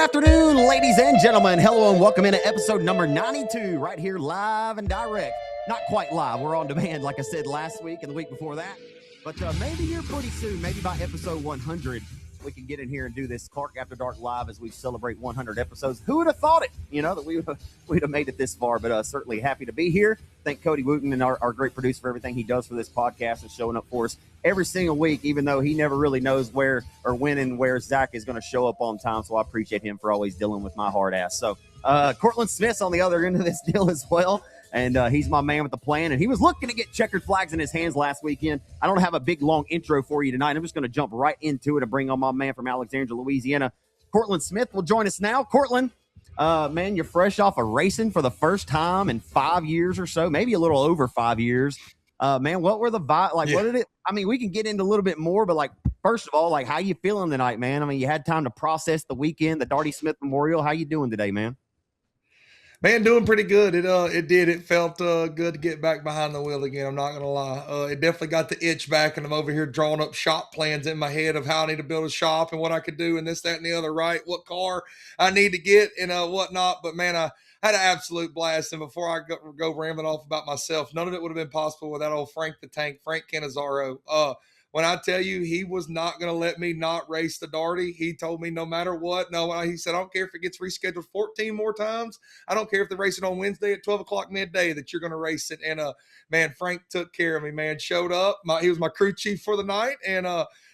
afternoon, ladies and gentlemen. Hello and welcome into episode number 92, right here live and direct. Not quite live. We're on demand, like I said last week and the week before that. But maybe here pretty soon, maybe by episode 100, we can get in here and do this Clark After Dark live as we celebrate 100 episodes. Who would have thought it, that we'd have made it this far, but certainly happy to be here. Thank Cody Wooten and our great producer for everything he does for this podcast and showing up for us every single week, even though he never really knows where or when and where Zach is going to show up on time. So I appreciate him for always dealing with my hard ass. So Cortland Smith's on the other end of this deal as well. And he's my man with the plan. And he was looking to get checkered flags in his hands last weekend. I don't have a big, long intro for you tonight. I'm just going to jump right into it and bring on my man from Alexandria, Louisiana. Cortland Smith will join us now. Cortland, man, you're fresh off of racing for the first time in 5 years or so, maybe a little over 5 years. Man, what were the vibes? Like, What did it? I mean, we can get into a little bit more, but first of all, how you feeling tonight, man? I mean, you had time to process the weekend, the Darty Smith Memorial. How you doing today, man? Man, doing pretty good. It felt good to get back behind the wheel again. I'm not going to lie. It definitely got the itch back, and I'm over here drawing up shop plans in my head of how I need to build a shop and what I could do and this, that, and the other, right? What car I need to get and whatnot. But, man, I had an absolute blast. And before I go rambling off about myself, none of it would have been possible without old Frank the Tank, Frank Cannizzaro. When I tell you he was not going to let me not race the Darty, he told me no matter what. No, he said, I don't care if it gets rescheduled 14 more times. I don't care if they're racing on Wednesday at 12 o'clock midday that you're going to race it. And, man, Frank took care of me, man. Showed up. He was my crew chief for the night. And,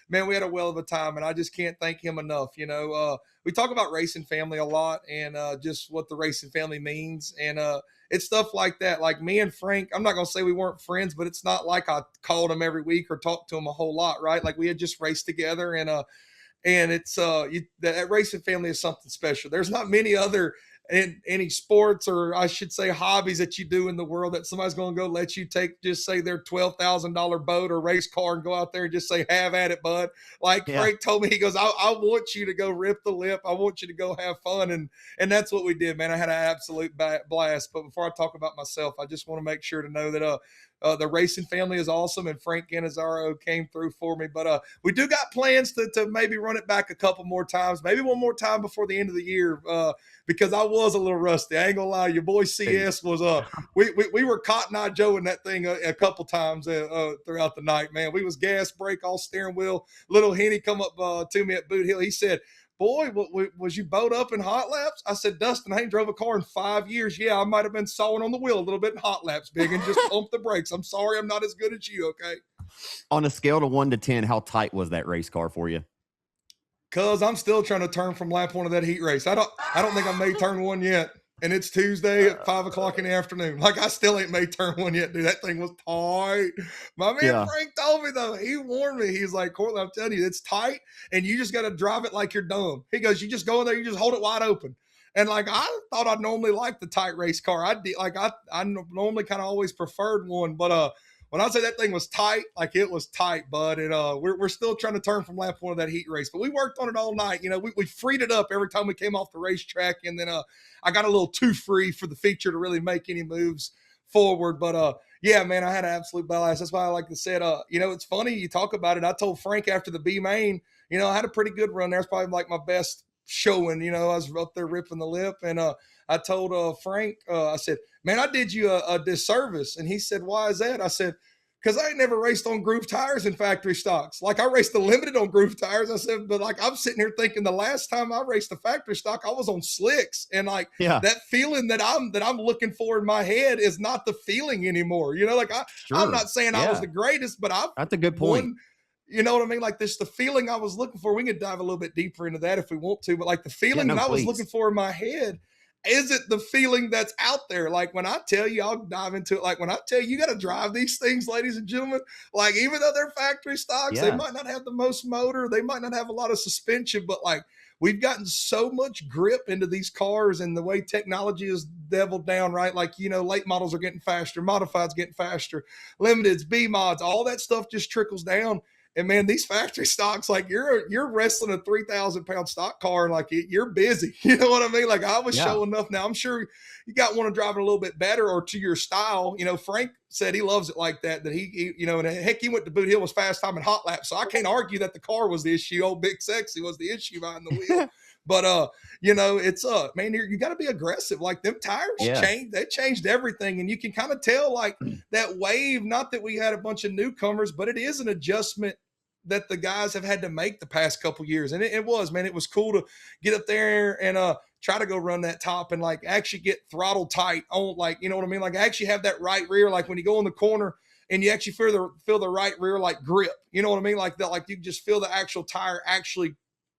man, we had a well of a time. And I just can't thank him enough. We talk about racing family a lot and just what the racing family means. And, it's stuff like that. Like me and Frank, I'm not going to say we weren't friends, but it's not like I called him every week or talked to him a whole lot, right? Like we had just raced together and it's that racing family is something special. There's not many other in any sports or I should say hobbies that you do in the world that somebody's going to go let you take, just say their $12,000 boat or race car and go out there and just say, have at it, bud. Frank told me, he goes, I want you to go rip the lip. I want you to go have fun. And that's what we did, man. I had an absolute blast. But before I talk about myself, I just want to make sure to know that, the racing family is awesome, and Frank Cannizzaro came through for me. But we do got plans to maybe run it back a couple more times, maybe one more time before the end of the year, because I was a little rusty. I ain't gonna lie, your boy CS was we were Cotton Eye Joe-ing that thing a couple times throughout the night, man. We was gas, brake, all steering wheel. Little Henny come up to me at Boot Hill. He said, boy, was you bowed up in hot laps? I said, Dustin, I ain't drove a car in 5 years. Yeah, I might have been sawing on the wheel a little bit in hot laps, big, and just pump the brakes. I'm sorry I'm not as good as you, okay? On a scale of 1 to 10, how tight was that race car for you? Because I'm still trying to turn from lap one of that heat race. I don't think I made turn one yet. And it's Tuesday at 5 o'clock in the afternoon. I still ain't made turn one yet, dude. That thing was tight. My man Frank told me, though. He warned me. He's like, Cortland, I'm telling you, it's tight, and you just got to drive it like you're dumb. He goes, you just go in there, you just hold it wide open. And, I thought I'd normally like the tight race car. I normally kind of always preferred one. But when I say that thing was tight, it was tight, bud. And we're still trying to turn from lap one of that heat race. But we worked on it all night. We freed it up every time we came off the racetrack. And then I got a little too free for the feature to really make any moves forward. But, yeah, man, I had an absolute blast. That's why I like to say it. It's funny you talk about it. I told Frank after the B main, I had a pretty good run there. It's probably my best showing. I was up there ripping the lip. And I told Frank, I said, man, I did you a disservice. And he said, why is that? I said, because I ain't never raced on groove tires in factory stocks. I raced the limited on groove tires. I said, but I'm sitting here thinking the last time I raced the factory stock, I was on slicks. And that feeling that I'm looking for in my head is not the feeling anymore. I'm not saying I was the greatest, but that's a good point. You know what I mean? The feeling I was looking for, we can dive a little bit deeper into that if we want to, but the feeling that I was looking for in my head isn't the feeling that's out there. When I tell you, I'll dive into it. When I tell you, you got to drive these things, ladies and gentlemen, even though they're factory stocks, they might not have the most motor, they might not have a lot of suspension, but we've gotten so much grip into these cars and the way technology is deviled down, right? Late models are getting faster, modified's getting faster, limiteds, B mods, all that stuff just trickles down. And man, these factory stocks, you're wrestling a 3,000 pound stock car, and you're busy. You know what I mean? I was showing enough. Now I'm sure you got one to drive it a little bit better or to your style. Frank said he loves it like that. That he and heck, he went to Boot Hill, was fast time in hot laps. So I can't argue that the car was the issue. Old Big Sexy was the issue behind the wheel. But it's man, you got to be aggressive. Like them tires changed, they changed everything, and you can kind of tell like that wave. Not that we had a bunch of newcomers, but it is an adjustment that the guys have had to make the past couple years, and it was, man, it was cool to get up there and try to go run that top and like actually get throttle tight on, like, you know what I mean, like actually have that right rear, like when you go in the corner and you actually feel the right rear like grip, you know what I mean, like that, like you just feel the actual tire actually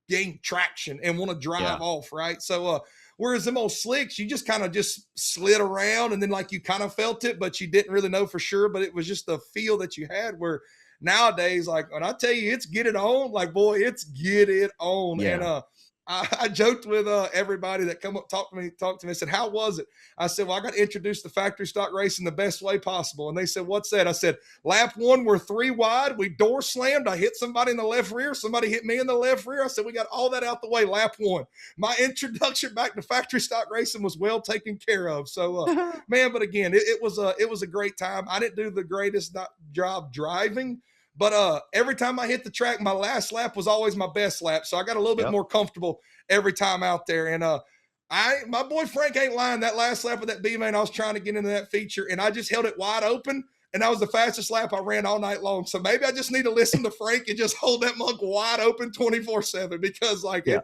gain traction and want to drive off, right? So whereas them old slicks, you just kind of just slid around and then like you kind of felt it, but you didn't really know for sure, but it was just the feel that you had. Where nowadays, like when I tell you it's get it on, like boy, it's get it on. And I joked with everybody that come up, talked to me, I said, how was it? I said, well, I got to introduce the factory stock racing the best way possible. And they said, what's that? I said, lap one, we're 3 wide. We door slammed. I hit somebody in the left rear. Somebody hit me in the left rear. I said, we got all that out the way. Lap one. My introduction back to factory stock racing was well taken care of. So, man, but again, it was a great time. I didn't do the greatest job driving, but every time I hit the track, my last lap was always my best lap. So I got a little bit more comfortable every time out there. And my boy Frank ain't lying. That last lap of that B-Main, I was trying to get into that feature, and I just held it wide open, and that was the fastest lap I ran all night long. So maybe I just need to listen to Frank and just hold that mug wide open 24/7, because like it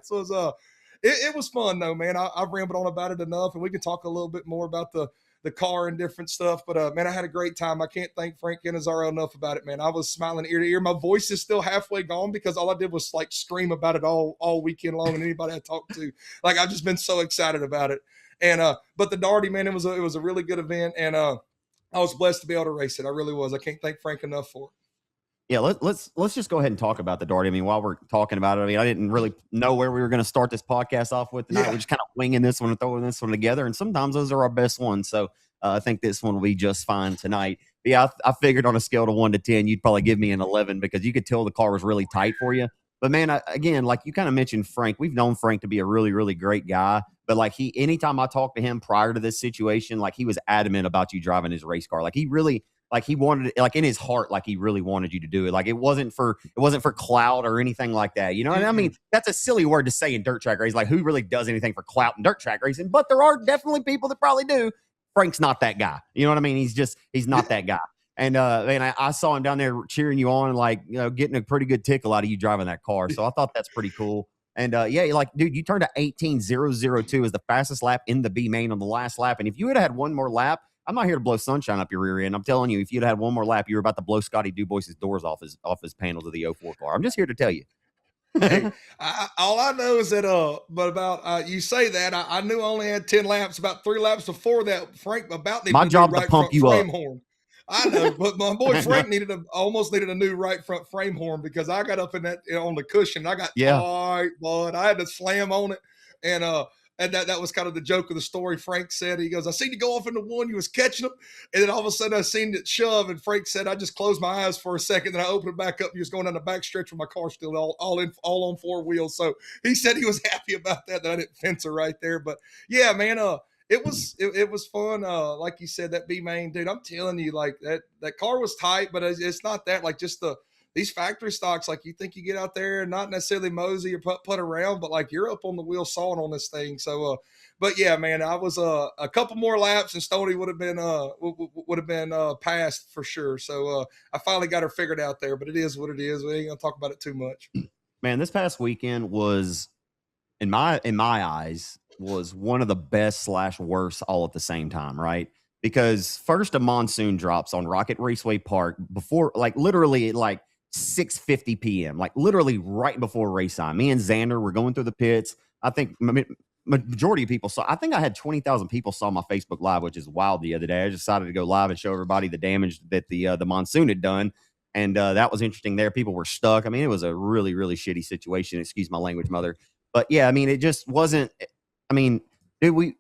was fun though, man. I've rambled on about it enough, and we can talk a little bit more about the car and different stuff. But man, I had a great time. I can't thank Frank Cannizzaro enough about it, man. I was smiling ear to ear. My voice is still halfway gone because all I did was like scream about it all weekend long. And anybody I talked to, like, I've just been so excited about it. And but the Darty, man, it was a really good event, and I was blessed to be able to race it. I really was. I can't thank Frank enough for it. Yeah, let's just go ahead and talk about the Darty. I mean, while we're talking about it, I mean, I didn't really know where we were going to start this podcast off with tonight. We're just kind of winging this one and throwing this one together, and sometimes those are our best ones. So I think this one will be just fine tonight. But yeah, I figured on a scale of 1 to 10, you'd probably give me an 11 because you could tell the car was really tight for you. But man, again, like you kind of mentioned Frank, we've known Frank to be a really, really great guy. But like anytime I talked to him prior to this situation, like he was adamant about you driving his race car. Like he really. Like he wanted it, like in his heart, like he really wanted you to do it. Like it wasn't for clout or anything like that. You know what I mean? That's a silly word to say in dirt track racing. Like who really does anything for clout in dirt track racing? But there are definitely people that probably do. Frank's not that guy. You know what I mean? He's not that guy. And man, I saw him down there cheering you on, like, you know, getting a pretty good tickle out of you driving that car. So I thought that's pretty cool. And yeah, like, dude, you turned to 18.002 as the fastest lap in the B main on the last lap. And if you had had one more lap, I'm not here to blow sunshine up your rear end. I'm telling you, if you'd had one more lap, you were about to blow Scotty Dubois's doors off his panels of the 04 car. I'm just here to tell you. Hey, all I know is that but about you say that I knew I only had 10 laps. About 3 laps before that, Frank about needed my job right to pump you frame up. Horn. I know, but my boy Frank almost needed a new right front frame horn because I got up in that on the cushion. I got tight, bud. I had to slam on it, and that was kind of the joke of the story. Frank said, he goes, I seen you go off into one, you was catching them, and then all of a sudden I seen it shove, and Frank said, I just closed my eyes for a second, then I opened it back up, you was going down the back stretch with my car still all on 4 wheels. So he said he was happy about that I didn't fence her right there. But yeah, man, it was fun. Like you said, that B main, dude, I'm telling you, like that car was tight, but it's not that, like just these factory stocks, like you think you get out there and not necessarily mosey or put around, but like you're up on the wheel sawing on this thing. So, but yeah, man, I was a couple more laps and Stoney would have been passed for sure. So I finally got her figured out there, but it is what it is. We ain't gonna talk about it too much. Man, this past weekend was, in my eyes, was one of the best / worst all at the same time, right? Because first a monsoon drops on Rocket Raceway Park before, like literally at like 6:50 p.m., like literally right before RaceON. Me and Xander were going through the pits. I think majority of people saw. I think I had 20,000 people saw my Facebook Live, which is wild the other day. I decided to go live and show everybody the damage that the monsoon had done. And that was interesting there. People were stuck. I mean, it was a really, really shitty situation. Excuse my language, mother. But yeah, I mean, it just wasn't. I mean, dude,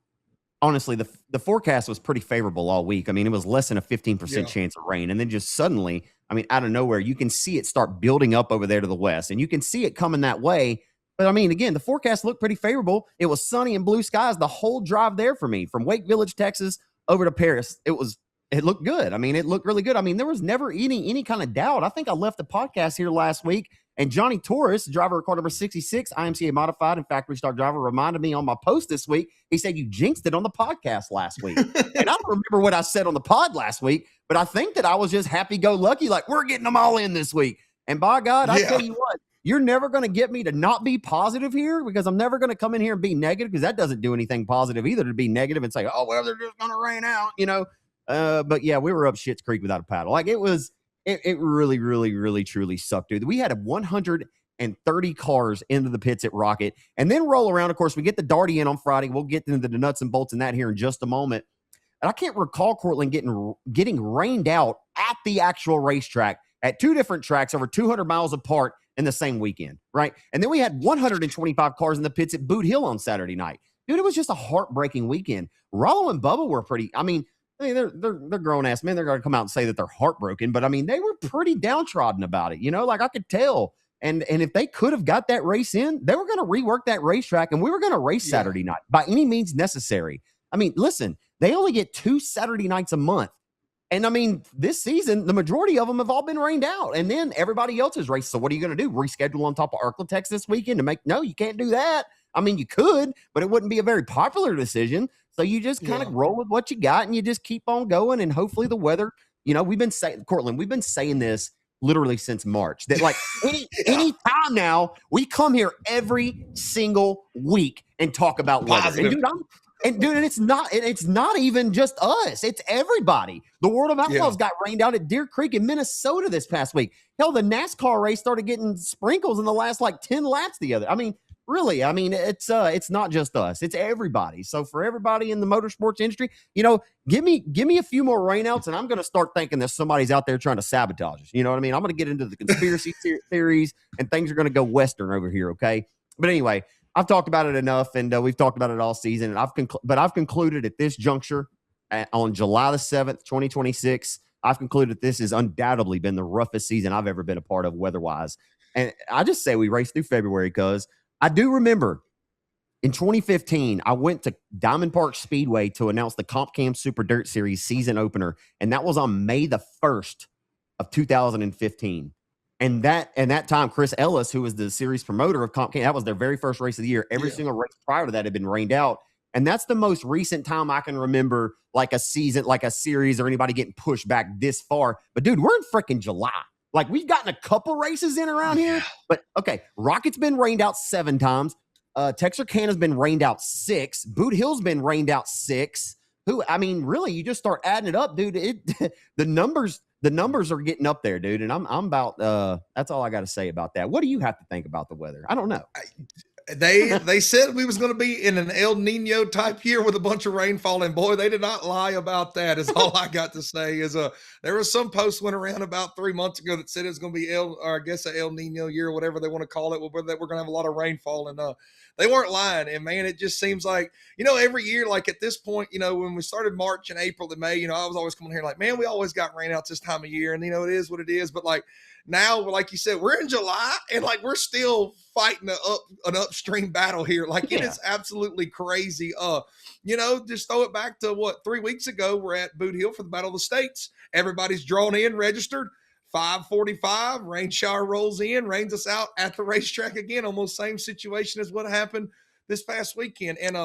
honestly, the forecast was pretty favorable all week. I mean, it was less than a 15% chance of rain. And then just suddenly, I mean, out of nowhere, you can see it start building up over there to the west. And you can see it coming that way. But I mean, again, the forecast looked pretty favorable. It was sunny and blue skies the whole drive there for me from Wake Village, Texas, over to Paris. It looked good. I mean, it looked really good. I mean, there was never any kind of doubt. I think I left the podcast here last week And Johnny Torres, driver of car number 66, IMCA modified and factory start driver, reminded me on my post this week. He said, you jinxed it on the podcast last week. And I don't remember what I said on the pod last week, but I think that I was just happy-go-lucky, like, we're getting them all in this week. And by God, I tell you what, you're never going to get me to not be positive here, because I'm never going to come in here and be negative, because that doesn't do anything positive either, to be negative and say, oh, well, they're just going to rain out, But yeah, we were up Schitt's Creek without a paddle. Like, it really, really, really, truly sucked, dude. We had 130 cars into the pits at Rocket, and then roll around. Of course, we get the Darty in on Friday. We'll get into the nuts and bolts in that here in just a moment. And I can't recall Cortland getting rained out at the actual racetrack at two different tracks over 200 miles apart in the same weekend, right? And then we had 125 cars in the pits at Boot Hill on Saturday night. Dude, it was just a heartbreaking weekend. Rollo and Bubba were pretty, they're grown-ass men. They're going to come out and say that they're heartbroken, but, they were pretty downtrodden about it, Like, I could tell. And if they could have got that race in, they were going to rework that racetrack, and we were going to race Saturday night by any means necessary. Listen, they only get 2 Saturday nights a month. And this season, the majority of them have all been rained out. And then everybody else's race. So what are you going to do? Reschedule on top of Arklatex this weekend no, you can't do that. You could, but it wouldn't be a very popular decision. So you just kind of roll with what you got, and you just keep on going. And hopefully the weather, we've been saying, Cortland, we've been saying this literally since March, that like any time now, we come here every single week and talk about weather. And dude, it's not even just us. It's everybody. The World of Outlaws got rained out at Deer Creek in Minnesota this past week. Hell, the NASCAR race started getting sprinkles in the last 10 laps the other. Really, it's not just us. It's everybody. So for everybody in the motorsports industry, give me a few more rainouts, and I'm going to start thinking that somebody's out there trying to sabotage us. You know what I mean? I'm going to get into the conspiracy theories, and things are going to go Western over here, okay? But anyway, I've talked about it enough, and we've talked about it all season. And I've concluded at this juncture, on July the 7th, 2026, I've concluded that this has undoubtedly been the roughest season I've ever been a part of weather-wise. And I just say we raced through February, because I do remember in 2015, I went to Diamond Park Speedway to announce the Comp Cam Super Dirt Series season opener, and that was on May the 1st of 2015. And that time, Chris Ellis, who was the series promoter of Comp Cam, that was their very first race of the year. Every single race prior to that had been rained out. And that's the most recent time I can remember, like a season, like a series, or anybody getting pushed back this far. But dude, we're in freaking July. Like, we've gotten a couple races in around here. But okay, Rocket's been rained out 7 times. Texarkana's been rained out 6. Boot Hill's been rained out 6. Really, you just start adding it up, dude. The numbers are getting up there, dude. And I'm about that's all I got to say about that. What do you have to think about the weather? I don't know. They said we was going to be in an El Nino type year with a bunch of rainfall, and boy, they did not lie about that. Is all I got to say. Is there was some post went around about 3 months ago that said it was going to be an El Nino year, or whatever they want to call it, where we're going to have a lot of rainfall, and they weren't lying. And man, it just seems like, every year, like at this point, when we started March and April and May, I was always coming here like, man, we always got rainouts this time of year, and it is what it is. But like, now, like you said, we're in July, and like we're still fighting an upstream battle here. Like, it is absolutely crazy. Just throw it back to 3 weeks ago. We're at Boot Hill for the Battle of the States. Everybody's drawn in, registered. 5:45, rain shower rolls in, rains us out at the racetrack again. Almost same situation as what happened this past weekend. And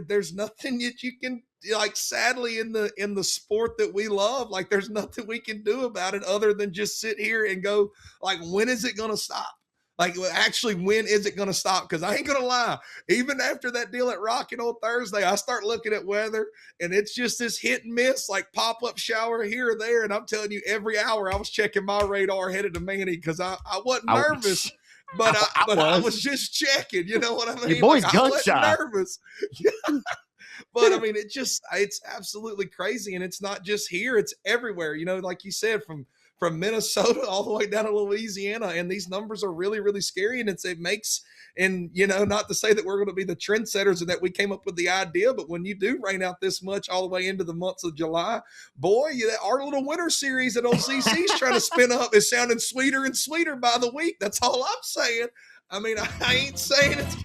there's nothing that you can, like, sadly, in the sport that we love, like, there's nothing we can do about it other than just sit here and go, like, when is it going to stop? Like, actually, when is it going to stop? Because I ain't going to lie, even after that deal at Rocket on Thursday, I start looking at weather, and it's just this hit and miss, like pop-up shower here or there. And I'm telling you, every hour I was checking my radar headed to Manny, because I wasn't nervous. But I was just checking. You know what I mean? Your boy's like, gun shy. Nervous. But it's absolutely crazy. And it's not just here, it's everywhere. Like you said, from Minnesota all the way down to Louisiana. And these numbers are really, really scary. And it makes, and not to say that we're going to be the trendsetters and that we came up with the idea, but when you do rain out this much all the way into the months of July, boy, our little winter series that OCC's trying to spin up is sounding sweeter and sweeter by the week. That's all I'm saying. I ain't saying it's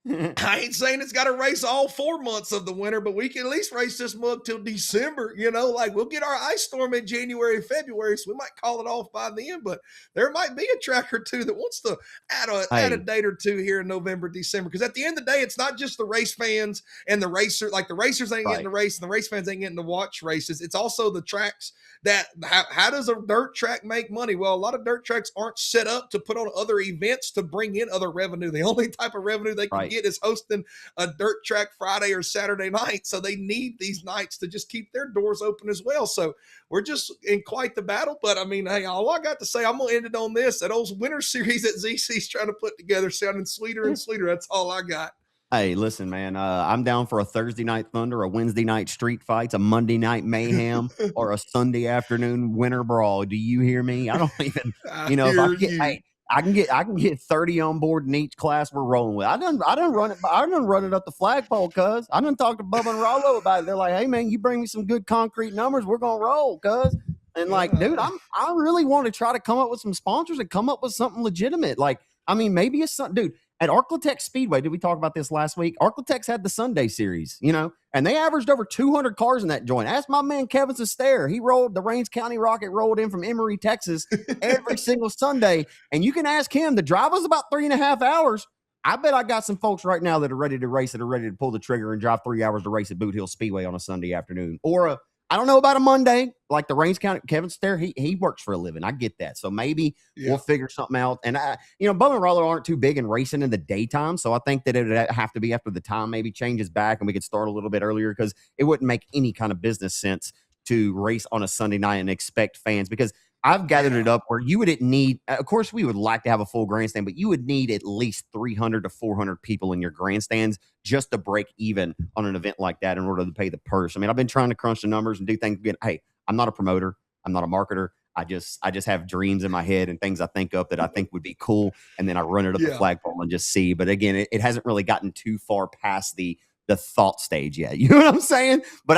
I ain't saying it's got to race all 4 months of the winter, but we can at least race this mug till December. Like we'll get our ice storm in January, February, so we might call it off by then. But there might be a track or two that wants to add a date or two here in November, December. Because at the end of the day, it's not just the race fans and the racer. Like the racers ain't getting to race, and the race fans ain't getting to watch races. It's also the tracks that how does a dirt track make money? Well, a lot of dirt tracks aren't set up to put on other events to bring in other revenue. The only type of revenue they can get is hosting a dirt track Friday or Saturday night. So they need these nights to just keep their doors open as well. So we're just in quite the battle. But I mean, hey, all I got to say, I'm going to end it on this. That old winter series that ZC's trying to put together sounding sweeter and sweeter. That's all I got. Hey, listen, man, I'm down for a Thursday night thunder, a Wednesday night street fights, a Monday night mayhem, or a Sunday afternoon winter brawl. Do you hear me? I don't even, if I can get 30 on board in each class we're rolling with. I done run it up the flagpole, cuz. I done talked to Bubba and Rollo about it. They're like, hey man, you bring me some good concrete numbers, we're gonna roll, cuz. And like, dude, I really want to try to come up with some sponsors and come up with something legitimate. Like, I mean, maybe it's something, dude. At Arklatex Speedway, did we talk about this last week? Arklatex had the Sunday series, and they averaged over 200 cars in that joint. Ask my man Kevin Sestair. He rolled the Rains County Rocket, rolled in from Emory, Texas, every single Sunday. And you can ask him. The drive was about 3.5 hours. I bet I got some folks right now that are ready to race, that are ready to pull the trigger and drive 3 hours to race at Boot Hill Speedway on a Sunday afternoon, or I don't know about a Monday, like the Rains County. Kevin Stair, he works for a living. I get that. So maybe we'll figure something out. And Bubba and Roller aren't too big in racing in the daytime. So I think that it would have to be after the time maybe changes back and we could start a little bit earlier, because it wouldn't make any kind of business sense to race on a Sunday night and expect fans, because I've gathered it up where you wouldn't need, of course, we would like to have a full grandstand, but you would need at least 300 to 400 people in your grandstands just to break even on an event like that in order to pay the purse. I mean, I've been trying to crunch the numbers and do things again. Hey, I'm not a promoter. I'm not a marketer. I just have dreams in my head and things I think of that I think would be cool. And then I run it up the flagpole and just see. But again, it hasn't really gotten too far past the thought stage yet. You know what I'm saying? But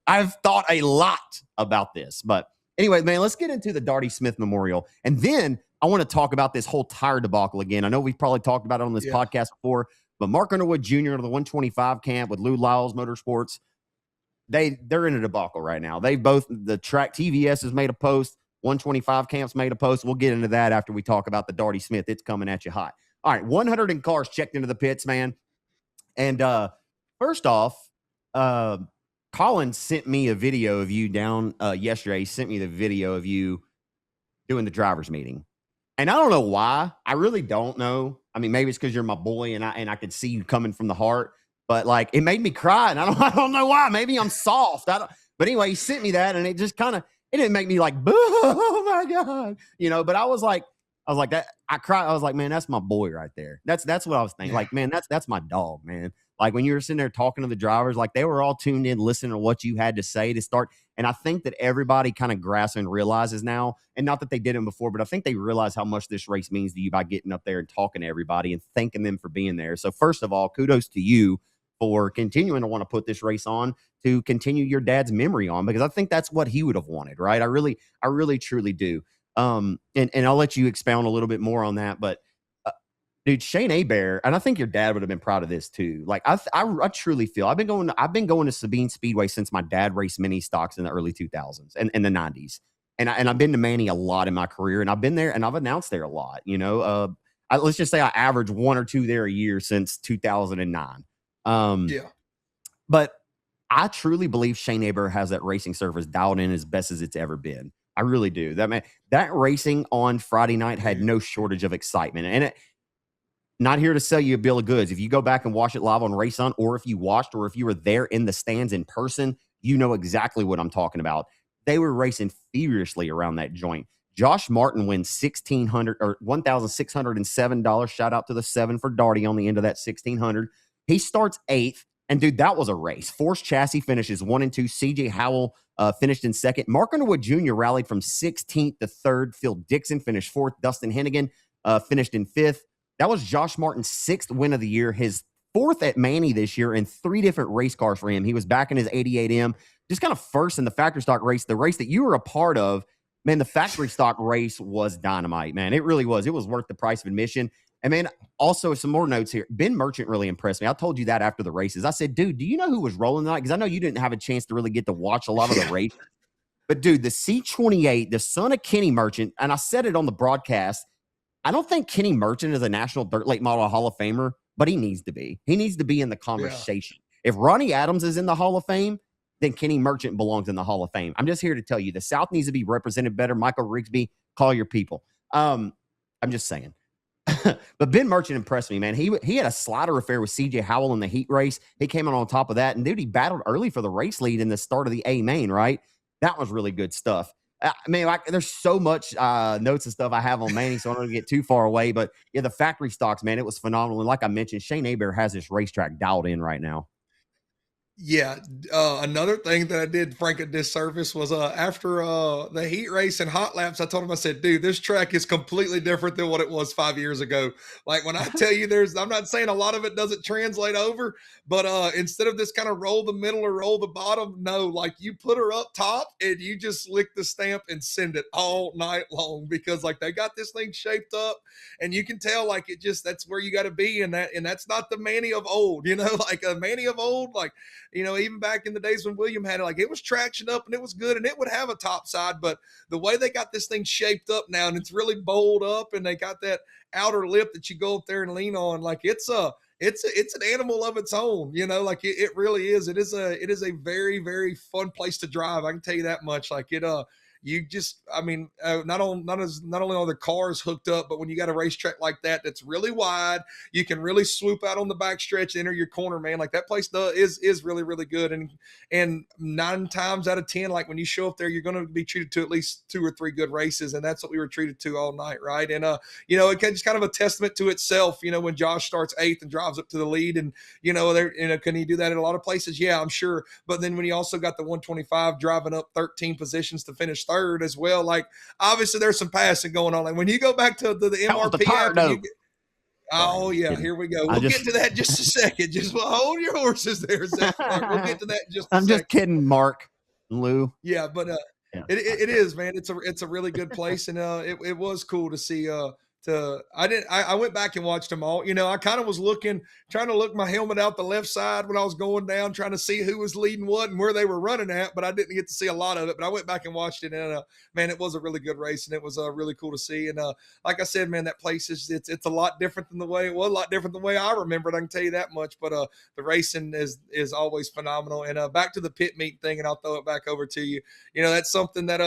I've thought a lot about this. But anyway, man, let's get into the Darty Smith Memorial. And then I want to talk about this whole tire debacle again. I know we've probably talked about it on this podcast before, but Mark Underwood Jr. of the 125 camp with Lou Lyles Motorsports, they're in a debacle right now. The track TVS has made a post, 125 camps made a post. We'll get into that after we talk about the Darty Smith. It's coming at you hot. All right, 100 cars checked into the pits, man. And first off, Colin sent me a video of you down yesterday. He sent me the video of you doing the driver's meeting. And I don't know why. I really don't know. I mean, maybe it's because you're my boy and I could see you coming from the heart. But like, it made me cry, and I don't know why. Maybe I'm soft. But anyway, he sent me that, and it just it didn't make me like, boo, oh my God. But I was like that. I cried. I was like, man, that's my boy right there. That's what I was thinking. Like, man, that's my dog, man. Like when you were sitting there talking to the drivers, like they were all tuned in, listening to what you had to say to start. And I think that everybody kind of grasps and realizes now, and not that they didn't before, but I think they realize how much this race means to you by getting up there and talking to everybody and thanking them for being there. So first of all, kudos to you for continuing to want to put this race on, to continue your dad's memory on, because I think that's what he would have wanted, right? I really truly do. And I'll let you expound a little bit more on that, but dude, Shane Hebert, and I think your dad would have been proud of this too. Like I truly feel I've been going to Sabine Speedway since my dad raced mini stocks in the early 2000s and in the 90s, and I've been to Manny a lot in my career, and I've been there and I've announced there a lot. Let's just say I average 1 or 2 there a year since 2009. But I truly believe Shane Hebert has that racing surface dialed in as best as it's ever been. I really do. That racing on Friday night had no shortage of excitement, and not here to sell you a bill of goods. If you go back and watch it live on RaceON, or if you were there in the stands in person, you know exactly what I'm talking about. They were racing furiously around that joint. Josh Martin wins $1,607. Shout out to the 7 for Darty on the end of that 1,600. He starts 8th, and dude, that was a race. Force Chassis finishes 1 and 2. CJ Howell finished in 2nd. Mark Underwood Jr. rallied from 16th to 3rd. Phil Dixon finished 4th. Dustin Hennigan finished in 5th. That was Josh Martin's 6th win of the year, his 4th at Manny this year, in 3 different race cars for him. He was back in his 88M, just kind of first in the factory stock race, the race that you were a part of. Man, the factory stock race was dynamite, man. It really was. It was worth the price of admission. And man, also some more notes here. Ben Merchant really impressed me. I told you that after the races. I said, dude, do you know who was rolling tonight? Because I know you didn't have a chance to really get to watch a lot of the race. But dude, the C28, the son of Kenny Merchant, and I said it on the broadcast, I don't think Kenny Merchant is a National Dirt Late Model Hall of Famer, but he needs to be. He needs to be in the conversation. Yeah. If Ronnie Adams is in the Hall of Fame, then Kenny Merchant belongs in the Hall of Fame. I'm just here to tell you, the South needs to be represented better. Michael Rigsby, call your people. I'm just saying. But Ben Merchant impressed me, man. He had a slider affair with CJ Howell in the heat race. He came on top of that, and dude, he battled early for the race lead in the start of the A main, right? That was really good stuff. I mean, there's so much notes and stuff I have on Manny, so I don't want to get too far away. But yeah, the factory stocks, man, it was phenomenal. And like I mentioned, Shane Hebert has this racetrack dialed in right now. Yeah, another thing that I did Frank a disservice was after the heat race and hot laps, I told him, I said, dude, this track is completely different than what it was 5 years ago. Like when I tell you I'm not saying a lot of it doesn't translate over, but instead of this kind of roll the middle or roll the bottom, no, like you put her up top and you just lick the stamp and send it all night long, because like they got this thing shaped up and you can tell like that's where you got to be in that. And that's not the Manny of old, like a Manny of old, like, even back in the days when William had it, like it was traction up and it was good and it would have a top side, but the way they got this thing shaped up now and it's really bowled up and they got that outer lip that you go up there and lean on, like it's an animal of its own, like it really is. It is a very, very fun place to drive. I can tell you that much. Like not only are the cars hooked up, but when you got a racetrack like that that's really wide, you can really swoop out on the back stretch, enter your corner, man. Like that place is really, really good. And 9 times out of 10, like when you show up there, you're going to be treated to at least 2 or 3 good races, and that's what we were treated to all night, right? And it can just kind of a testament to itself. When Josh starts 8th and drives up to the lead, and can he do that in a lot of places? Yeah, I'm sure. But then when you also got the 125 driving up 13 positions to finish third as well, like obviously there's some passing going on. Like when you go back to the MRP app, here we go. We'll get to that in just a second. Just hold your horses there, Zach. We'll get to that in just a second. Just kidding, Mark, Lou. Yeah, but it is, man. It's a really good place, and it was cool to see. I went back and watched them all. I kind of was trying to look my helmet out the left side when I was going down, trying to see who was leading what and where they were running at, but I didn't get to see a lot of it. But I went back and watched it, and man, it was a really good race, and it was really cool to see. And like I said, man, that place it's a lot different than the way it was, a lot different than the way I remember it. I can tell you that much. But the racing is always phenomenal. And back to the pit meet thing, and I'll throw it back over to you. That's something that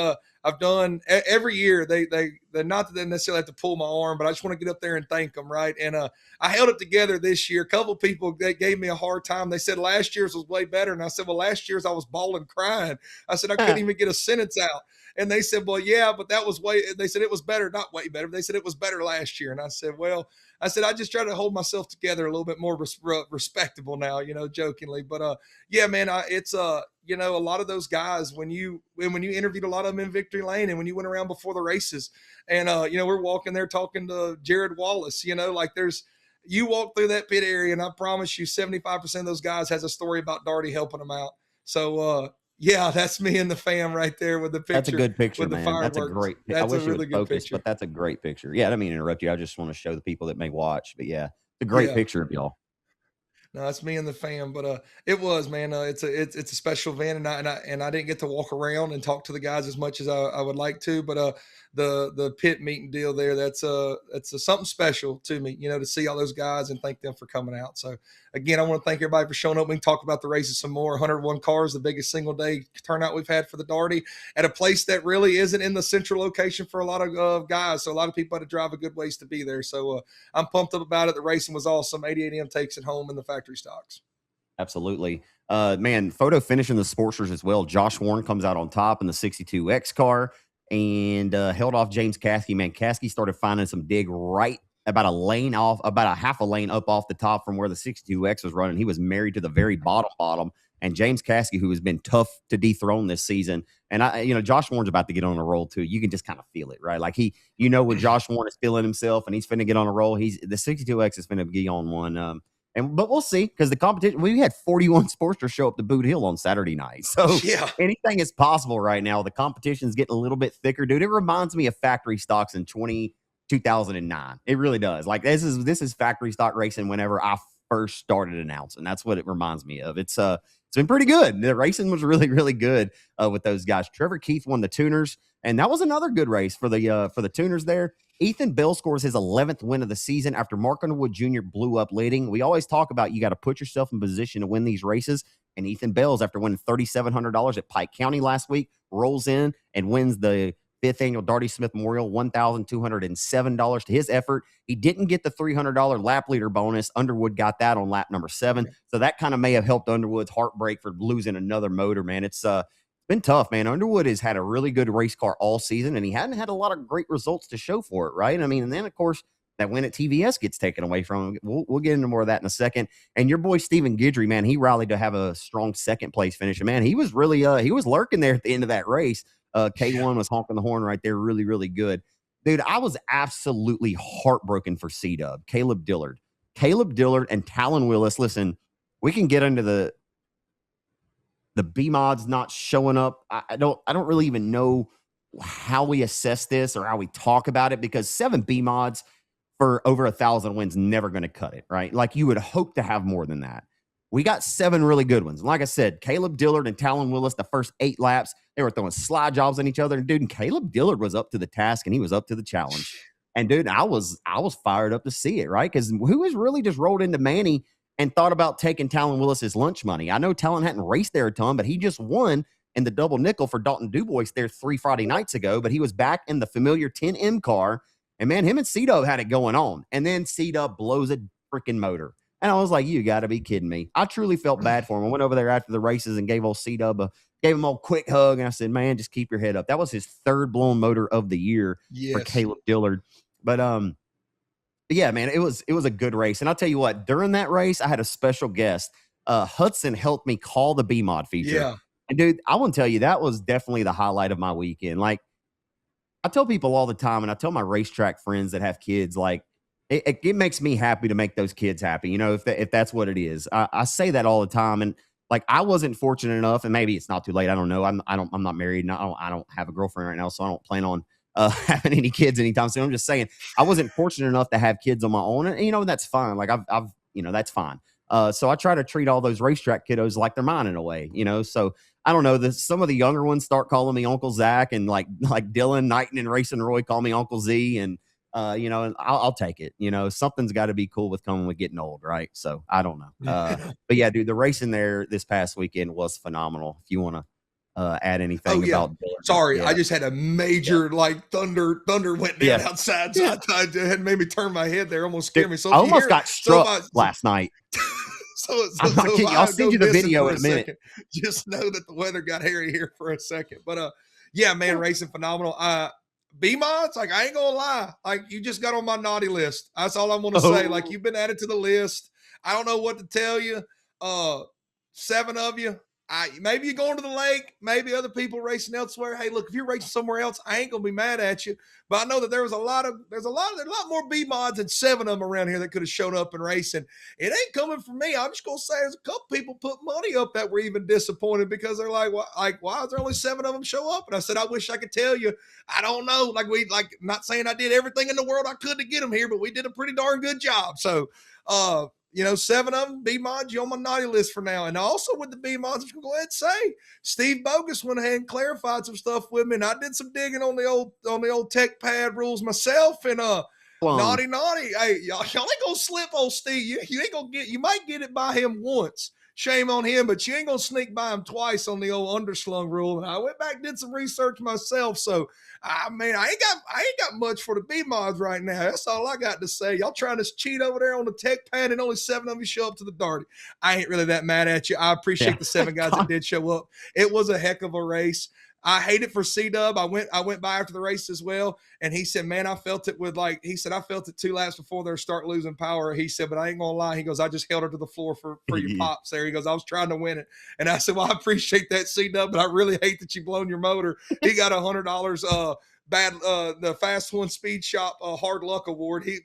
I've done every year. They're not that they necessarily have to pull my arm, but I just want to get up there and thank them, right? And I held it together this year. A couple of people gave me a hard time. They said last year's was way better, and I said, well, last year's I was bawling, crying. I said I couldn't even get a sentence out, and they said, well, yeah, but that was way. They said it was better, not way better. They said it was better last year, and I said, well, I just try to hold myself together a little bit more respectable now, jokingly. But yeah, man, it's a lot of those guys, when you interviewed a lot of them in Victory Lane and when you went around before the races, and we're walking there talking to Jared Wallace, you walk through that pit area, and I promise you 75% of those guys has a story about Darty helping them out. So yeah, that's me and the fam right there with the picture. That's a good picture, man. That's a great picture. I wish it would focus, but that's a great picture. Yeah, I didn't mean to interrupt you. I just want to show the people that may watch. But yeah, it's a great picture of y'all. No, it's me and the fam, but it was, man. It's a special event, and I didn't get to walk around and talk to the guys as much as I would like to, but the pit meeting deal there, that's something special to me, to see all those guys and thank them for coming out. So again, I want to thank everybody for showing up. We can talk about the races some more. 101 cars, the biggest single day turnout we've had for the Darty at a place that really isn't in the central location for a lot of guys. So a lot of people had to drive a good ways to be there. So I'm pumped up about it. The racing was awesome. 88M takes it home in the factory stocks. Absolutely. Man, photo finish in the Sportsters as well. Josh Warren comes out on top in the 62X car and held off James Caskey. Man, Caskey started finding some dig right about a half a lane up off the top from where the 62X was running. He was married to the very bottom. And James Caskey, who has been tough to dethrone this season. And Josh Warren's about to get on a roll too. You can just kind of feel it, right? Like when Josh Warren is feeling himself and he's finna get on a roll, the 62X is finna be on one. But we'll see, because the competition, we had 41 Sportsters show up to Boot Hill on Saturday night. So anything is possible right now. The competition's getting a little bit thicker, dude. It reminds me of factory stocks in 20, 2009. It really does. Like this is factory stock racing whenever I first started announcing. That's what it reminds me of. It's been pretty good. The racing was really, really good with those guys. Trevor Keith won the tuners, and that was another good race for the tuners there. Ethan Bell scores his 11th win of the season after Mark Underwood Jr. blew up leading. We always talk about you got to put yourself in position to win these races. And Ethan Bell's, after winning $3,700 at Pike County last week, rolls in and wins the 5th annual Darty Smith Memorial, $1,207 to his effort. He didn't get the $300 lap leader bonus. Underwood got that on lap number 7. So that kind of may have helped Underwood's heartbreak for losing another motor, man. It's been tough, man. Underwood has had a really good race car all season, and he hadn't had a lot of great results to show for it, right? I mean, and then, of course, that win at TVS gets taken away from him. We'll get into more of that in a second. And your boy Stephen Guidry, man, he rallied to have a strong second place finish. And man, he was really he was lurking there at the end of that race. K1 was honking the horn right there, really, really good. Dude, I was absolutely heartbroken for C-Dub, Caleb Dillard. Caleb Dillard and Talon Willis. Listen, we can get into the B mods not showing up. I don't really even know how we assess this or how we talk about it, because 7 B mods for over 1,000 wins never going to cut it, right? Like you would hope to have more than that. We got 7 really good ones. And like I said, Caleb Dillard and Talon Willis, the first 8 laps, they were throwing slide jobs on each other. And dude, and Caleb Dillard was up to the task and he was up to the challenge. And dude, I was fired up to see it, right? Because who has really just rolled into Manny and thought about taking Talon Willis's lunch money? I know Talon hadn't raced there a ton, but he just won in the double nickel for Dalton Dubois there 3 Friday nights ago. But he was back in the familiar 10M car. And man, him and C-Dub had it going on. And then C-Dub blows a freaking motor. And I was like, you got to be kidding me. I truly felt bad for him. I went over there after the races and gave old C-Dub gave him a quick hug. And I said, man, just keep your head up. That was his 3rd blown motor of the year for Caleb Dillard. But yeah, man, it was a good race. And I'll tell you what, during that race, I had a special guest. Hudson helped me call the B-Mod feature. Yeah. And dude, I want to tell you, that was definitely the highlight of my weekend. Like, I tell people all the time, and I tell my racetrack friends that have kids, like, it makes me happy to make those kids happy, you know, if that's what it is. I say that all the time. And like, I wasn't fortunate enough, and maybe it's not too late. I don't know. I'm not married, and I don't have a girlfriend right now, so I don't plan on having any kids anytime soon. I'm just saying I wasn't fortunate enough to have kids on my own, and you know, that's fine. Like I've you know, that's fine. So I try to treat all those racetrack kiddos like they're mine in a way, you know. So I don't know. Some of the younger ones start calling me Uncle Zach, and like Dylan, Knighton, and Racing Roy call me Uncle Z, and you know, and I'll take it. You know, something's got to be cool with coming with getting old, right? So I don't know. But yeah, dude, the racing there this past weekend was phenomenal. If you want to add anything about Dylan. Sorry, I just had a major like thunder went down outside, so it had made me turn my head there, almost scared me. So I almost got struck last night. I'm not kidding. I'll send you the video in a minute. Second, just know that the weather got hairy here for a second. But yeah, man, racing phenomenal. B-mods, like, I ain't gonna lie, like, you just got on my naughty list. That's all I'm gonna say. Like, you've been added to the list. I don't know what to tell you. 7 of you. Maybe you're going to the lake. Maybe other people racing elsewhere. Hey, look, if you're racing somewhere else, I ain't gonna be mad at you. But I know that there's a lot more B mods than 7 of them around here that could have showed up and racing. It ain't coming from me. I'm just gonna say there's a couple people put money up that were even disappointed because they're like, why is there only 7 of them show up? And I said, I wish I could tell you. I don't know. Not saying I did everything in the world I could to get them here, but we did a pretty darn good job. So, you know, 7 of them, B-mods, you on my naughty list for now. And also with the B-mods, I'm going to go ahead and say, Steve Bogus went ahead and clarified some stuff with me. And I did some digging on the old tech pad rules myself. And naughty. Hey, y'all ain't going to slip old Steve. You ain't going to you might get it by him once. Shame on him, but you ain't going to sneak by him twice on the old underslung rule. And I went back and did some research myself. So, I mean, I ain't got much for the B-mods right now. That's all I got to say. Y'all trying to cheat over there on the tech pad and only 7 of you show up to the Darty. I ain't really that mad at you. I appreciate the 7 guys that did show up. It was a heck of a race. I hate it for C-Dub. I went by after the race as well, and he said, man, I felt it I felt it 2 laps before they start losing power. He said, but I ain't gonna lie. He goes, I just held her to the floor for your pops there. He goes, I was trying to win it. And I said, well, I appreciate that, C-Dub, but I really hate that you blown your motor. He got $100 the Fast One Speed Shop Hard Luck Award. He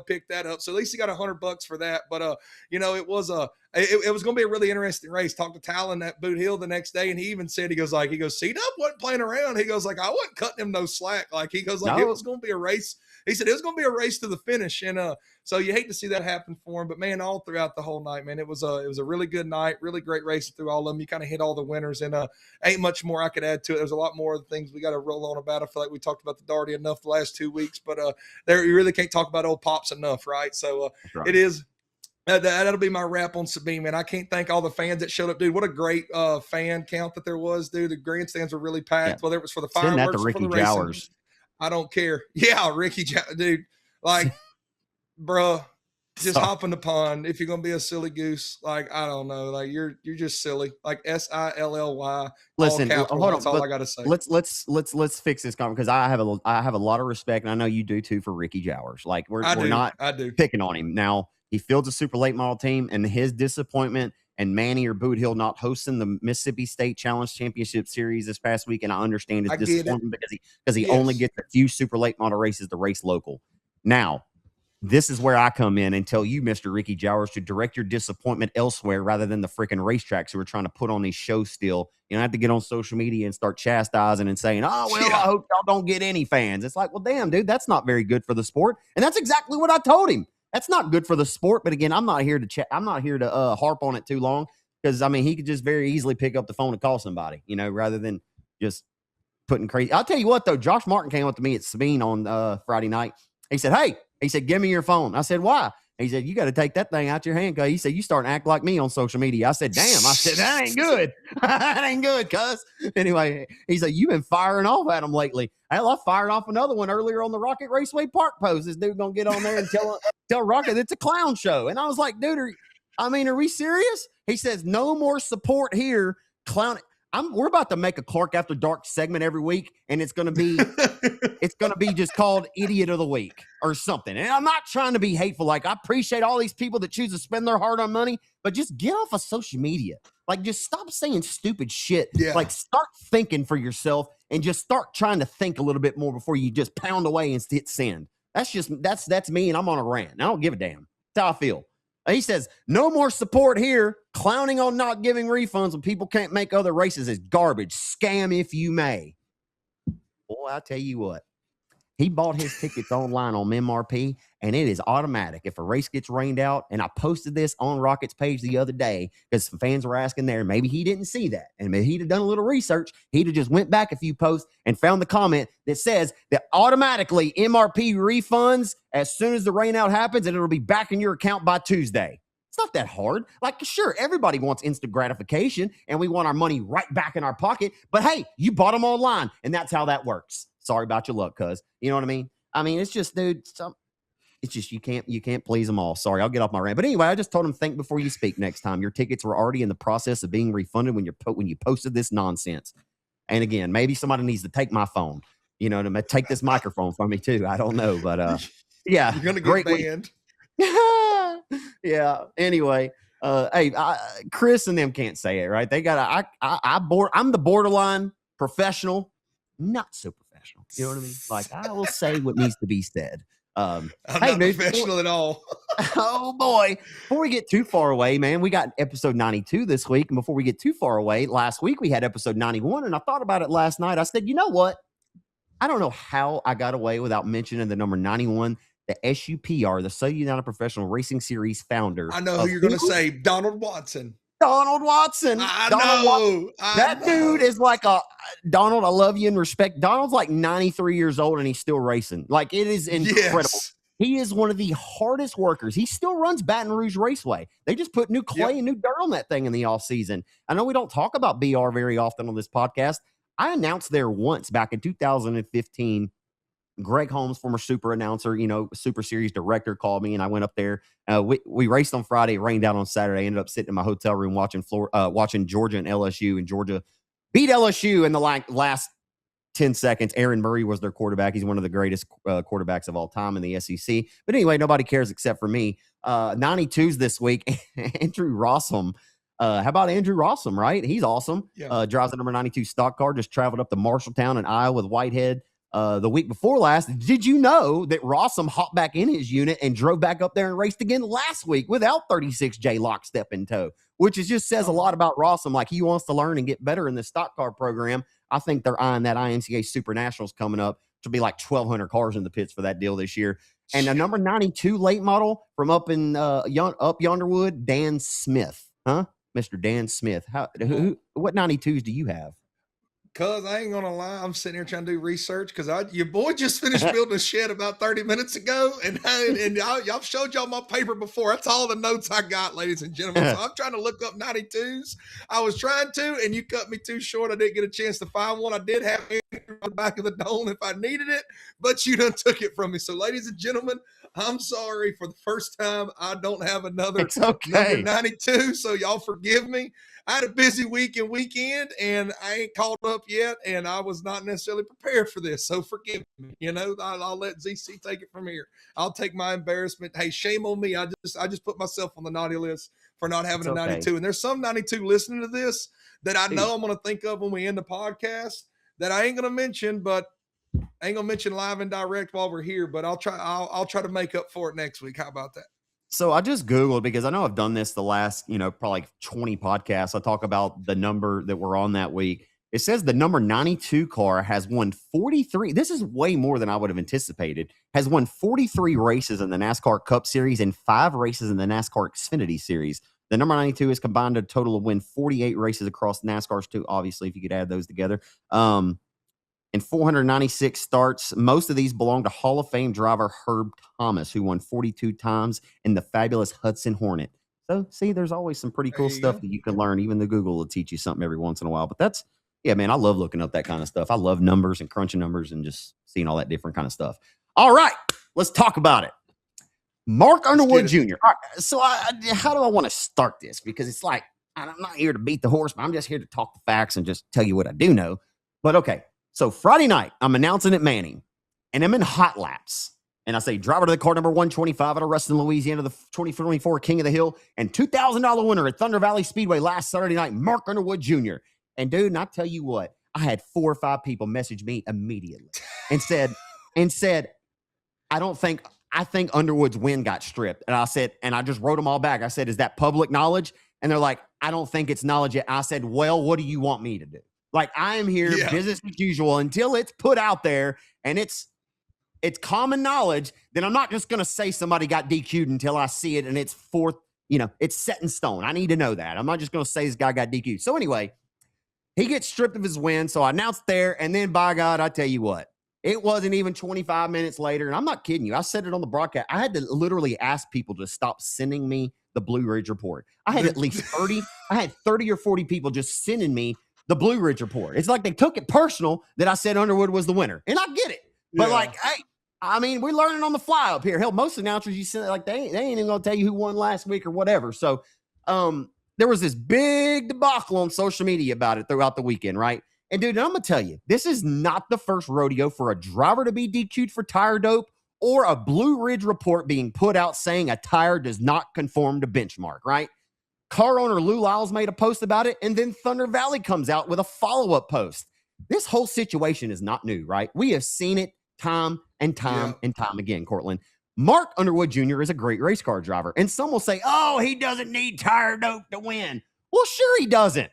picked that up, so at least he got $100 for that. But it was it was going to be a really interesting race. Talked to Talon at Boot Hill the next day, and he even said, he goes, C-Dub wasn't playing around. He goes, I wasn't cutting him no slack. It was going to be a race. He said it was going to be a race to the finish, and so you hate to see that happen for him. But man, all throughout the whole night, man, it was a really good night, really great racing through all of them. You kind of hit all the winners, and ain't much more I could add to it. There's a lot more of the things we got to roll on about. I feel like we talked about the Darty enough the last 2 weeks, but you really can't talk about old Pops enough, right? So right. It is. That'll be my wrap on Sabine, man. I can't thank all the fans that showed up, dude. What a great fan count that there was, dude. The grandstands were really packed, whether it was for the fireworks or for the racing. I don't care. Yeah, Ricky, dude. Bruh, just hop in the pond if you're gonna be a silly goose. I don't know. You're just silly. SILLY. Listen, hold on. That's all I gotta say. Let's fix this comment, because I have a lot of respect, and I know you do too, for Ricky Jowers. We're not picking on him. Now, he fields a super late model team, and his disappointment and Manny or Boot Hill not hosting the Mississippi State Challenge Championship Series this past week, and I understand his disappointment because he only gets a few super late model races to race local. Now, this is where I come in and tell you, Mr. Ricky Jowers, to direct your disappointment elsewhere rather than the freaking racetracks who are trying to put on these shows still. You don't have to get on social media and start chastising and saying, I hope y'all don't get any fans. It's well, damn, dude, that's not very good for the sport. And that's exactly what I told him. That's not good for the sport. But again, I'm not here to harp on it too long, because he could just very easily pick up the phone and call somebody, rather than just putting crazy. I'll tell you what, though, Josh Martin came up to me at Sabine on Friday night. He said, hey, give me your phone. I said, why? He said, you got to take that thing out your hand, cuz. He said, you starting to act like me on social media. I said, damn. I said, that ain't good. That ain't good, cuz. Anyway, he said, you've been firing off at him lately. Hell, I fired off another one earlier on the Rocket Raceway Park post. This dude gonna get on there and tell Rocket it's a clown show. And I was like, dude, are we serious? He says, no more support here. Clown. We're about to make a Clark After Dark segment every week, and it's gonna be just called Idiot of the Week or something. And I'm not trying to be hateful. I appreciate all these people that choose to spend their hard-earned money, but just get off of social media. Just stop saying stupid shit. Yeah. Start thinking for yourself and just start trying to think a little bit more before you just pound away and hit send. That's me, and I'm on a rant. I don't give a damn. That's how I feel. He says, no more support here. Clowning on not giving refunds when people can't make other races is garbage. Scam if you may. Boy, I'll tell you what. He bought his tickets online on MRP, and it is automatic. If a race gets rained out, and I posted this on Rocket's page the other day because some fans were asking there, maybe he didn't see that. And maybe he'd have done a little research. He'd have just went back a few posts and found the comment that says that automatically MRP refunds as soon as the rain out happens, and it'll be back in your account by Tuesday. It's not that hard. Sure, everybody wants instant gratification, and we want our money right back in our pocket. But hey, you bought them online, and that's how that works. Sorry about your luck, cuz. You know what I mean? It's just, dude, it's just you can't please them all. Sorry, I'll get off my rant. But anyway, I just told him, think before you speak next time. Your tickets were already in the process of being refunded when you posted this nonsense. And again, maybe somebody needs to take my phone. To take this microphone from me too. I don't know, but yeah, you're gonna get banned. Yeah. Anyway, hey, Chris and them can't say it, right? They got I'm the borderline professional, not so professional. You know what I mean? I will say what needs to be said. I'm not professional at all. Oh boy. Before we get too far away, man, we got episode 92 this week. And before we get too far away, last week we had episode 91. And I thought about it last night. I said, you know what? I don't know how I got away without mentioning the number 91, the SUPR, the Southern United Professional Racing Series founder. I know who you're going to say, Donald Watson. Donald Watson. That dude is Donald, I love you and respect. Donald's 93 years old and he's still racing. It is incredible. Yes. He is one of the hardest workers. He still runs Baton Rouge Raceway. They just put new clay and new dirt on that thing in the off season. I know we don't talk about BR very often on this podcast. I announced there once back in 2015. Greg Holmes, former super announcer, super series director, called me, and I went up there. We raced on Friday. It rained out on Saturday. I ended up sitting in my hotel room watching Georgia and LSU, and Georgia beat LSU in the last 10 seconds. Aaron Murray was their quarterback. He's one of the greatest quarterbacks of all time in the SEC. But anyway, nobody cares except for me. 92s this week. Andrew Rossum. How about Andrew Rossum, right? He's awesome. Yeah. Drives the number 92 stock car. Just traveled up to Marshalltown in Iowa with Whitehead. the week before last. Did you know that RaceON hopped back in his unit and drove back up there and raced again last week without 36J lockstep in tow, which is just says a lot about RaceON. Like, he wants to learn and get better in the stock car program. I think they're eyeing that INCA Super Nationals coming up to be like 1,200 cars in the pits for that deal this year. And a number 92 late model from up in up Yonderwood, Dan Smith, huh? Mr. Dan Smith. What 92s do you have? Cuz I ain't gonna lie, I'm sitting here trying to do research because your boy just finished building a shed about 30 minutes ago, and y'all showed y'all my paper before. That's all the notes I got, ladies and gentlemen. So I'm trying to look up 92s. I was trying to, and you cut me too short. I didn't get a chance to find one. I did have it on the back of the dome if I needed it, but you done took it from me. So, ladies and gentlemen, I'm sorry. For the first time, I don't have another number 92, so y'all forgive me. I had a busy week and weekend, and I ain't caught up yet, and I was not necessarily prepared for this, so forgive me. I'll let ZC take it from here. I'll take my embarrassment. Hey, shame on me. I just put myself on the naughty list for not having a 92. And there's some 92 listening to this that I know I'm going to think of when we end the podcast that I ain't going to mention, but I ain't going to mention live and direct while we're here, but I'll try to make up for it next week. How about that? So I just Googled, because I know I've done this the last, probably 20 podcasts. I talk about the number that we're on that week. It says the number 92 car has won 43. This is way more than I would have anticipated. Has won 43 races in the NASCAR Cup Series and 5 races in the NASCAR Xfinity Series. The number 92 is combined a total of win 48 races across NASCAR's too, obviously, if you could add those together. And 496 starts. Most of these belong to Hall of Fame driver Herb Thomas, who won 42 times in the fabulous Hudson Hornet. So, see, there's always some pretty cool stuff that you can learn. Even the Google will teach you something every once in a while. But yeah, man, I love looking up that kind of stuff. I love numbers and crunching numbers and just seeing all that different kind of stuff. All right, let's talk about it. Mark Underwood Jr. All right, so how do I want to start this? Because it's like, I'm not here to beat the horse, but I'm just here to talk the facts and just tell you what I do know. But okay. So Friday night, I'm announcing at Manning, and I'm in hot laps. And I say, driver to the car number 125 out of Ruston, Louisiana, the 2024 King of the Hill, and $2,000 winner at Thunder Valley Speedway last Saturday night, Mark Underwood Jr. And dude, and I tell you what, I had 4 or 5 people message me immediately and said, I think Underwood's win got stripped. And I said, and I just wrote them all back. I said, is that public knowledge? And they're like, I don't think it's knowledge yet. I said, well, what do you want me to do? Like, I am here, business as usual, until it's put out there and it's common knowledge. Then I'm not just going to say somebody got DQ'd until I see it and it's it's set in stone. I need to know that. I'm not just going to say this guy got DQ'd. So anyway, he gets stripped of his win. So I announced there, and then by God, I tell you what, it wasn't even 25 minutes later. And I'm not kidding you. I said it on the broadcast. I had to literally ask people to stop sending me the Blue Ridge Report. I had at least 30 or 40 people just sending me the Blue Ridge Report. It's like they took it personal that I said Underwood was the winner. And I get it. But hey, I mean, we're learning on the fly up here. Hell, most announcers you send, like, they ain't even going to tell you who won last week or whatever. So there was this big debacle on social media about it throughout the weekend, right? And dude, I'm going to tell you, this is not the first rodeo for a driver to be DQ'd for tire dope or a Blue Ridge Report being put out saying a tire does not conform to benchmark, right? Car owner Lou Lyles made a post about it, and then Thunder Valley comes out with a follow-up post. This whole situation is not new, right? We have seen it time and time again, Cortland. Mark Underwood Jr. is a great race car driver, and some will say, oh, he doesn't need tire dope to win. Well, sure he doesn't.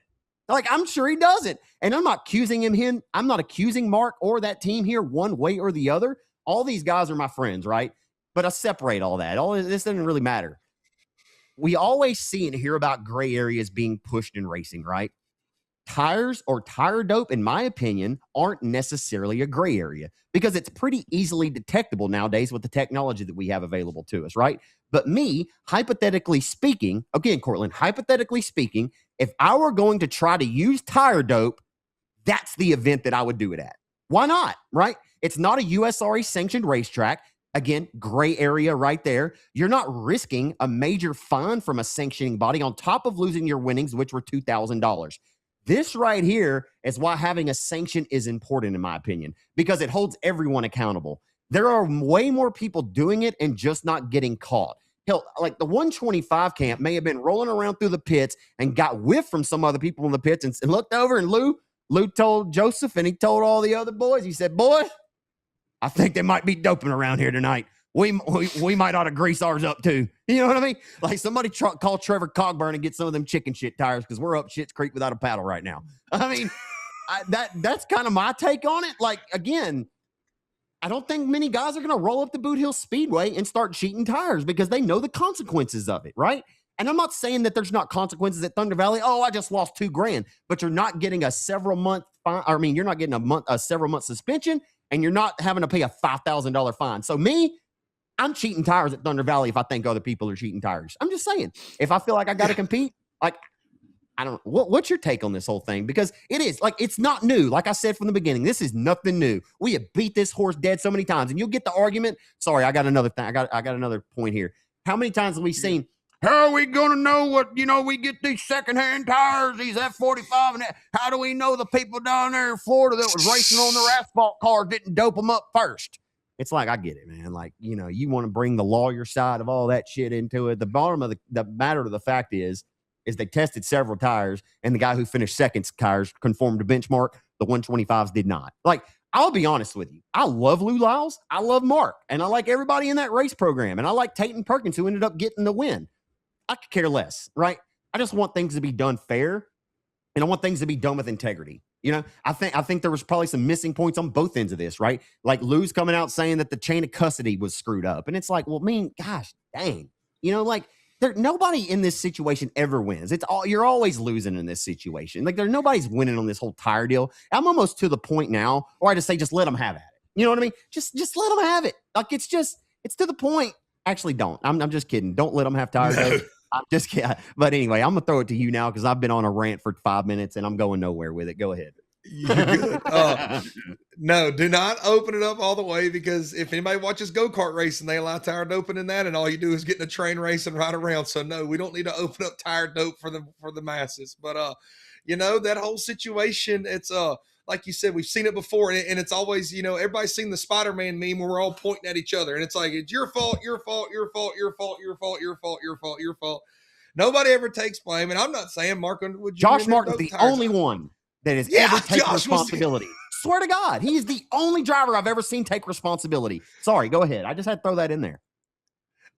Like, I'm sure he doesn't. And I'm not accusing him. I'm not accusing Mark or that team here one way or the other. All these guys are my friends, right? But I separate all that. All this doesn't really matter. We always see and hear about gray areas being pushed in racing, right? Tires or tire dope, in my opinion, aren't necessarily a gray area because it's pretty easily detectable nowadays with the technology that we have available to us, right? But me, hypothetically speaking, again, Cortland, hypothetically speaking, if I were going to try to use tire dope, that's the event that I would do it at. Why not, right? It's not a USRA sanctioned racetrack. Again, gray area right there. You're not risking a major fine from a sanctioning body on top of losing your winnings, which were $2,000. This right here is why having a sanction is important, in my opinion, because it holds everyone accountable. There are way more people doing it and just not getting caught. Hell, like the 125 camp may have been rolling around through the pits and got whiff from some other people in the pits and looked over, and Lou told Joseph and he told all the other boys, he said, boy, I think they might be doping around here tonight. We might ought to grease ours up too. You know what I mean? Like somebody call Trevor Cogburn and get some of them chicken shit tires because we're up Shit's Creek without a paddle right now. I mean, that's kind of my take on it. Like, again, I don't think many guys are going to roll up the Boot Hill Speedway and start cheating tires because they know the consequences of it, right? And I'm not saying that there's not consequences at Thunder Valley. Oh, I just lost $2,000, but you're not getting a several month fine. I mean, you're not getting a several month suspension, and you're not having to pay a $5,000 fine. So I'm cheating tires at Thunder Valley if I think other people are cheating tires. I'm just saying, if I feel like I got to compete, like, I don't know. What's your take on this whole thing? Because it is like, it's not new. Like I said from the beginning, this is nothing new. We have beat this horse dead so many times, and you'll get the argument. Sorry, I got another thing. I got another point here. How many times have we seen, how are we going to know what, we get these secondhand tires, these F45, and how do we know the people down there in Florida that was racing on their asphalt cars didn't dope them up first? It's like, I get it, man. Like, you want to bring the lawyer side of all that shit into it. The bottom of the matter of the fact is they tested several tires, and the guy who finished second's tires conformed to benchmark. The 125s did not. Like, I'll be honest with you. I love Lou Lyles. I love Mark. And I like everybody in that race program. And I like Tayton Perkins, who ended up getting the win. I could care less, right? I just want things to be done fair, and I want things to be done with integrity. I think there was probably some missing points on both ends of this, right? Like Lou's coming out saying that the chain of custody was screwed up. And it's like, well, gosh, dang. Nobody in this situation ever wins. You're always losing in this situation. Like nobody's winning on this whole tire deal. I'm almost to the point now where I just say, just let them have at it. You know what I mean? Just let them have it. Like it's to the point. Actually, don't. I'm just kidding. Don't let them have tires. No. I'm just kidding. But anyway, I'm gonna throw it to you now because I've been on a rant for 5 minutes and I'm going nowhere with it. Go ahead. You're good. No, do not open it up all the way, because if anybody watches go-kart racing, they allow tire doping in that, and all you do is get in a train race and ride around. So no, we don't need to open up tire dope for the masses. But that whole situation, it's like you said, we've seen it before, and it's always, everybody's seen the Spider-Man meme where we're all pointing at each other, and it's like, it's your fault, your fault, your fault, your fault, your fault, your fault, your fault, your fault. Nobody ever takes blame, and I'm not saying Mark Underwood Jr. Josh Martin's the only one that has ever taken responsibility. Swear to God, he's the only driver I've ever seen take responsibility. Sorry, go ahead. I just had to throw that in there.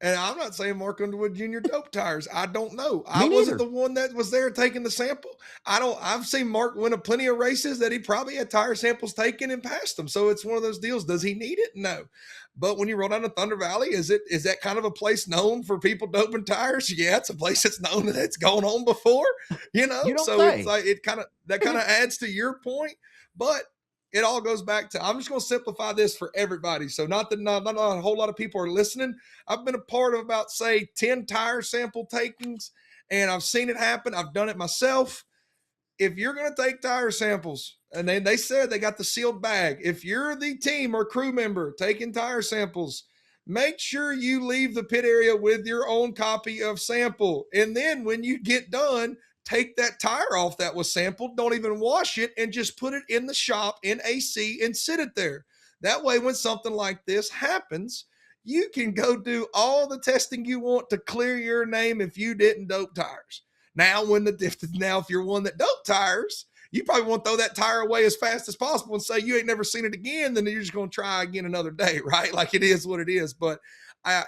And I'm not saying Mark Underwood Jr. dope tires. I don't know. I wasn't the one that was there taking the sample. I've seen Mark win plenty of races that he probably had tire samples taken and passed them. So it's one of those deals. Does he need it? No. But when you roll down to Thunder Valley, is that kind of a place known for people doping tires? Yeah, it's a place that's known that it's gone on before. You don't so say. It's like that kind of adds to your point. But it all goes back to, I'm just going to simplify this for everybody. So not a whole lot of people are listening. I've been a part of about, say, 10 tire sample takings, and I've seen it happen. I've done it myself. If you're going to take tire samples, and they said they got the sealed bag, if you're the team or crew member taking tire samples, make sure you leave the pit area with your own copy of sample. And then when you get done, take that tire off that was sampled. Don't even wash it, and just put it in the shop in AC and sit it there. That way, when something like this happens, you can go do all the testing you want to clear your name if you didn't dope tires. Now, if you're one that dope tires, you probably want to throw that tire away as fast as possible and say you ain't never seen it again. Then you're just going to try again another day, right? Like, it is what it is. But I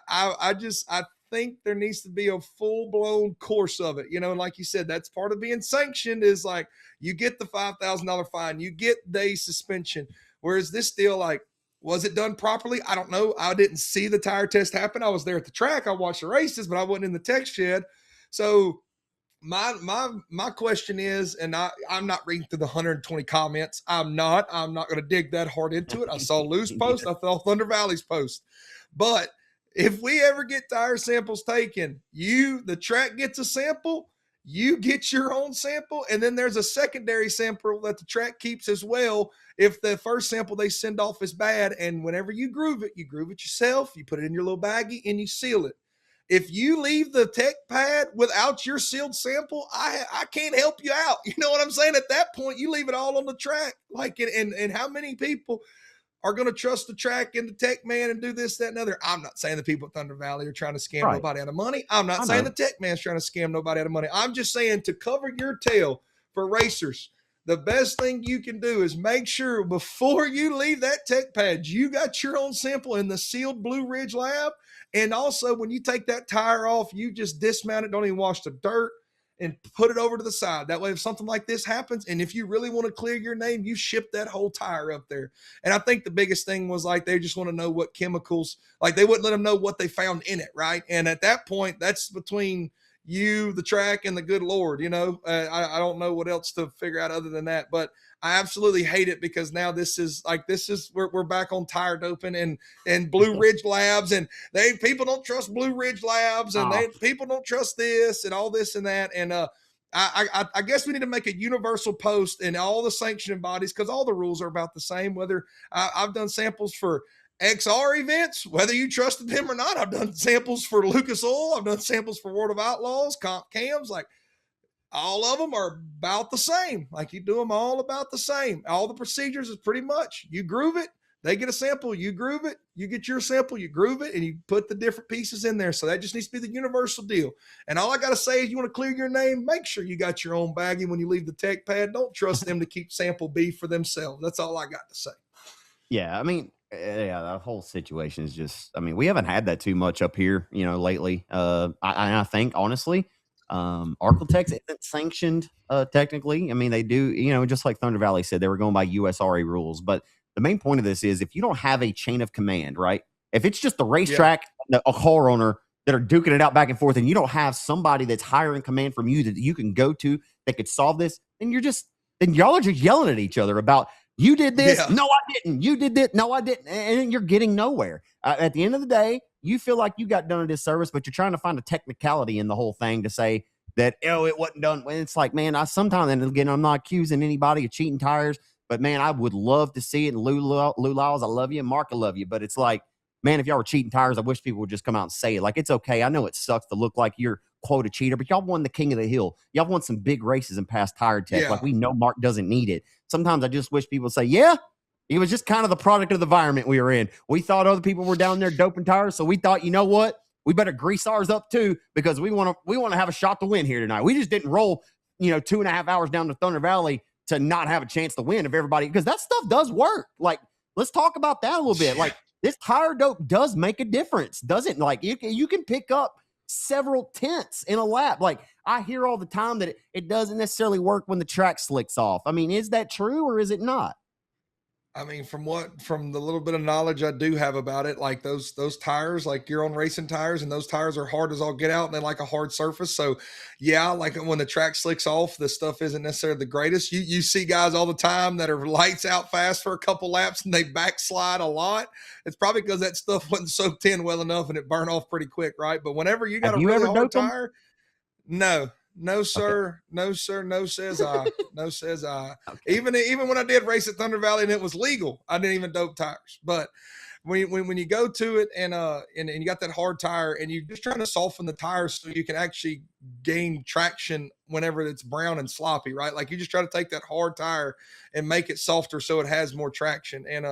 think there needs to be a full-blown course of it. And like you said, that's part of being sanctioned, is like, you get the $5,000 fine, you get day suspension. Whereas this deal, like, was it done properly? I don't know. I didn't see the tire test happen. I was there at the track. I watched the races, but I wasn't in the tech shed. So my question is, and I'm not reading through the 120 comments. I'm not going to dig that hard into it. I saw Lou's post. I saw Thunder Valley's post. But if we ever get tire samples taken, the track gets a sample, you get your own sample, and then there's a secondary sample that the track keeps as well if the first sample they send off is bad. And whenever you groove it yourself, you put it in your little baggie and you seal it. If you leave the tech pad without your sealed sample, I can't help you out. You know what I'm saying? At that point, you leave it all on the track. Like, and how many people are going to trust the track and the tech man and do this, that, and other? I'm not saying the people at Thunder Valley are trying to scam nobody out of money. I'm not saying the tech man's trying to scam nobody out of money. I'm just saying, to cover your tail for racers, the best thing you can do is make sure before you leave that tech pad, you got your own sample in the sealed Blue Ridge lab. And also, when you take that tire off, you just dismount it, don't even wash the dirt, and put it over to the side. That way, if something like this happens, and if you really want to clear your name, you ship that whole tire up there. And I think the biggest thing was like they just want to know what chemicals, like they wouldn't let them know what they found in it, right? And at that point, that's between you, the track, and the good Lord. I don't know what else to figure out other than that. But I absolutely hate it because now this is we're back on tire doping and Blue Ridge Labs, and people don't trust Blue Ridge Labs, and people don't trust this and all this and that. And I guess we need to make a universal post in all the sanctioning bodies, because all the rules are about the same. Whether I've done samples for XR events, whether you trusted them or not. I've done samples for Lucas Oil. I've done samples for World of Outlaws, comp cams. Like, all of them are about the same. Like, you do them all about the same. All the procedures is pretty much, you groove it, they get a sample, you groove it, you get your sample, you groove it, and you put the different pieces in there. So that just needs to be the universal deal. And all I got to say is, you want to clear your name, make sure you got your own baggie when you leave the tech pad. Don't trust them to keep sample B for themselves. That's all I got to say. Yeah, I mean, yeah, that whole situation is just, I mean, we haven't had that too much up here, lately. I think, honestly, Arcletex isn't sanctioned technically. I mean, they do, just like Thunder Valley said, they were going by USRA rules. But the main point of this is, if you don't have a chain of command, right? If it's just the racetrack and a car owner that are duking it out back and forth, and you don't have somebody that's higher in command from you that you can go to that could solve this, then y'all are just yelling at each other about, you did this. Yeah. No, I didn't. You did this. No, I didn't. And you're getting nowhere. At the end of the day, you feel like you got done a disservice, but you're trying to find a technicality in the whole thing to say that, it wasn't done. And it's like, man, sometimes, and again, I'm not accusing anybody of cheating tires, but man, I would love to see it. And Lou Lyles, I love you. And Mark, I love you. But it's like, man, if y'all were cheating tires, I wish people would just come out and say it. Like, it's okay. I know it sucks to look like you're quote a cheater, but y'all won the King of the Hill. Y'all won some big races and past tire tech. Yeah. Like, we know Mark doesn't need it. Sometimes I just wish people would say, yeah, it was just kind of the product of the environment we were in. We thought other people were down there doping tires, so we thought, you know what? We better grease ours up too, because we want to have a shot to win here tonight. We just didn't roll, 2.5 hours down to Thunder Valley to not have a chance to win if everybody, because that stuff does work. Like, let's talk about that a little bit. Like, this tire dope does make a difference, doesn't? Like, you can pick up several tenths in a lap. Like, I hear all the time that it doesn't necessarily work when the track slicks off. I mean, is that true or is it not? I mean, from the little bit of knowledge I do have about it, like those tires, like you're on racing tires, and those tires are hard as all get out, and they like a hard surface. So yeah, like when the track slicks off, the stuff isn't necessarily the greatest. You see guys all the time that are lights out fast for a couple laps and they backslide a lot. It's probably because that stuff wasn't soaked in well enough and it burned off pretty quick, right? But whenever you got a really hard tire, no, sir. Okay. No, sir. No, says I. No, says I. Okay. Even when I did race at Thunder Valley and it was legal, I didn't even dope tires. But when you go to it and you got that hard tire and you're just trying to soften the tires so you can actually gain traction whenever it's brown and sloppy, right? Like, you just try to take that hard tire and make it softer so it has more traction. And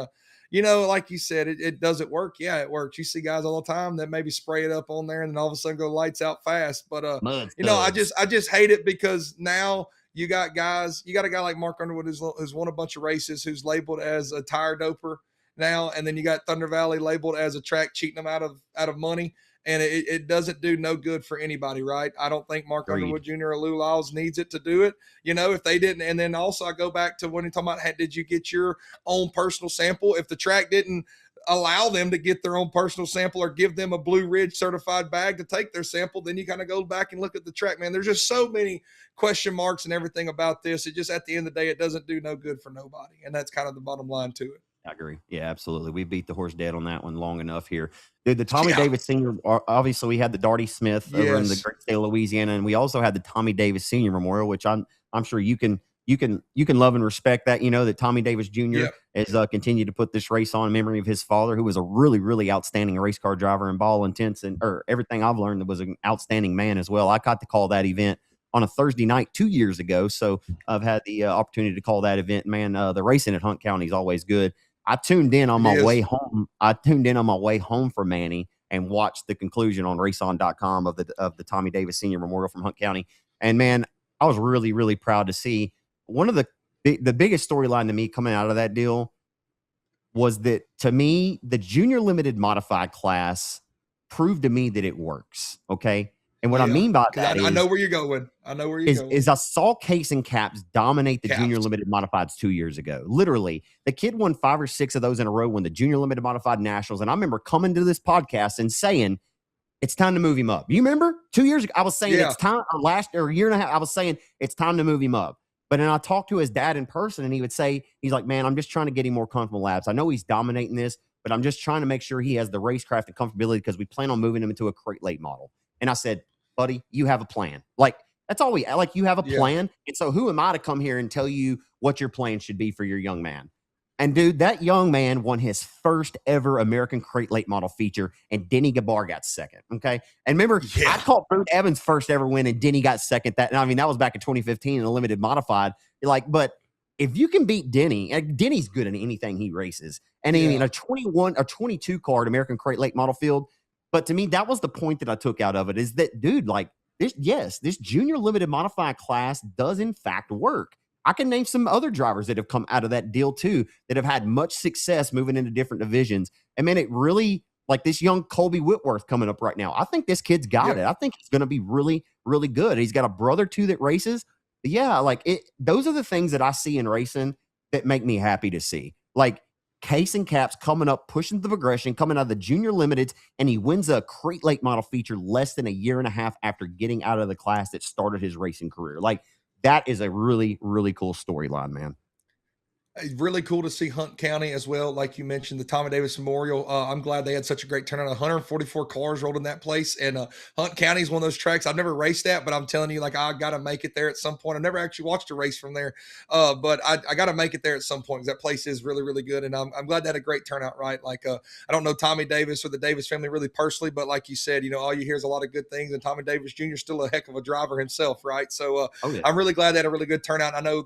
like you said, it doesn't work. Yeah, it works. You see guys all the time that maybe spray it up on there and then all of a sudden go lights out fast. But I just hate it because now you got a guy like Mark Underwood who's won a bunch of races, who's labeled as a tire doper now, and then you got Thunder Valley labeled as a track cheating them out of money. And it doesn't do no good for anybody, right? I don't think Mark Underwood Jr. or Lou Lyles needs it to do it. If they didn't, and then also I go back to when you're talking about, did you get your own personal sample? If the track didn't allow them to get their own personal sample or give them a Blue Ridge certified bag to take their sample, then you kind of go back and look at the track, man. There's just so many question marks and everything about this. It just, at the end of the day, it doesn't do no good for nobody. And that's kind of the bottom line to it. I agree. Yeah, absolutely. We beat the horse dead on that one long enough here. Dude, the Tommy Davis Sr., obviously we had the Darty Smith over in the great state of Louisiana, and we also had the Tommy Davis Sr. Memorial, which I'm sure you can love and respect that, that Tommy Davis Jr. has continued to put this race on in memory of his father, who was a really, really outstanding race car driver and ball intents, or everything I've learned, that was an outstanding man as well. I got to call that event on a Thursday night 2 years ago, so I've had the opportunity to call that event. Man, the racing at Hunt County is always good. I tuned in on my way home. I tuned in on my way home from Manny and watched the conclusion on RaceON.com of the Tommy Davis Sr. Memorial from Hunt County. And man, I was really, really proud to see one of the the biggest storyline to me coming out of that deal was that, to me, the junior limited modified class proved to me that it works. Okay. And what I mean by that I know where you're going. I know where you're going. Is I saw Case and Caps dominate the Caps. junior limited modifieds 2 years ago. Literally, the kid won 5 or 6 of those in a row, won the junior limited modified nationals. And I remember coming to this podcast and saying, it's time to move him up. You remember 2 years ago, I was saying it's time, or a year and a half, I was saying it's time to move him up. But then I talked to his dad in person, and he would say, he's like, man, I'm just trying to get him more comfortable laps. I know he's dominating this, but I'm just trying to make sure he has the racecraft and comfortability because we plan on moving him into a crate late model. And I said, buddy, you have a plan. Like, that's all you have a plan. And so who am I to come here and tell you what your plan should be for your young man? And dude, that young man won his first ever American crate late model feature, and Denny Gabar got second. Okay. And remember, I called Boone Evans' first ever win, and Denny got second. That was back in 2015 in a limited modified. But if you can beat Denny, Denny's good in anything he races. And a 22 card American crate late model field. But to me, that was the point that I took out of it, is that, dude, like this junior limited modified class does in fact work. I can name some other drivers that have come out of that deal too, that have had much success moving into different divisions. And man, it really, like this young Colby Whitworth coming up right now. I think this kid's got it. I think he's going to be really, really good. He's got a brother too that races. But yeah, those are the things that I see in racing that make me happy to see. Like Case and Caps coming up, pushing the progression, coming out of the junior limiteds, and he wins a crate late model feature less than a year and a half after getting out of the class that started his racing career. Like, that is a really, really cool storyline, man. Really cool to see Hunt County as well. Like you mentioned, the Tommy Davis Memorial. I'm glad they had such a great turnout. 144 cars rolled in that place. And Hunt County is one of those tracks I've never raced at, but I'm telling you, like, I got to make it there at some point. I've never actually watched a race from there, but I got to make it there at some point because that place is really, really good. And I'm glad they had a great turnout, right? Like, I don't know Tommy Davis or the Davis family really personally, but like you said, all you hear is a lot of good things. And Tommy Davis Jr. is still a heck of a driver himself, right? So I'm really glad they had a really good turnout. I know,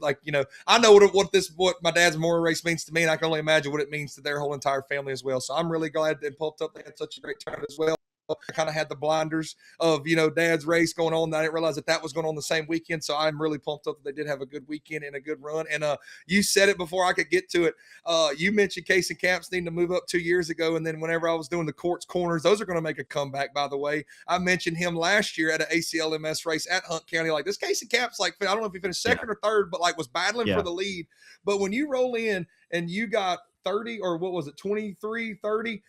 I know what my dad's Memorial race means to me, and I can only imagine what it means to their whole entire family as well. So I'm really glad and pumped up they had such a great turnout as well. I kind of had the blinders of, dad's race going on. I didn't realize that was going on the same weekend. So I'm really pumped up that they did have a good weekend and a good run. And you said it before I could get to it. You mentioned Case and Caps needing to move up 2 years ago. And then whenever I was doing the Courts Corners, those are going to make a comeback, by the way. I mentioned him last year at an ACLMS race at Hunt County. Like, this Case and Caps, like, I don't know if he finished second or third, but like was battling for the lead. But when you roll in and you got 30 or what was it, 23, 30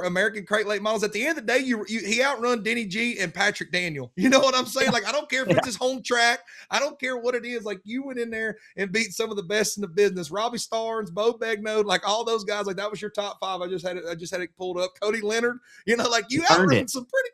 American crate late models, at the end of the day, he outrun Denny G and Patrick Daniel. You know what I'm saying? Like, I don't care if it's his home track. I don't care what it is. Like, you went in there and beat some of the best in the business. Robbie Starnes, Bo Begnaud, like all those guys. Like, that was your top 5. I just had it pulled up. Cody Leonard. like you outrun some pretty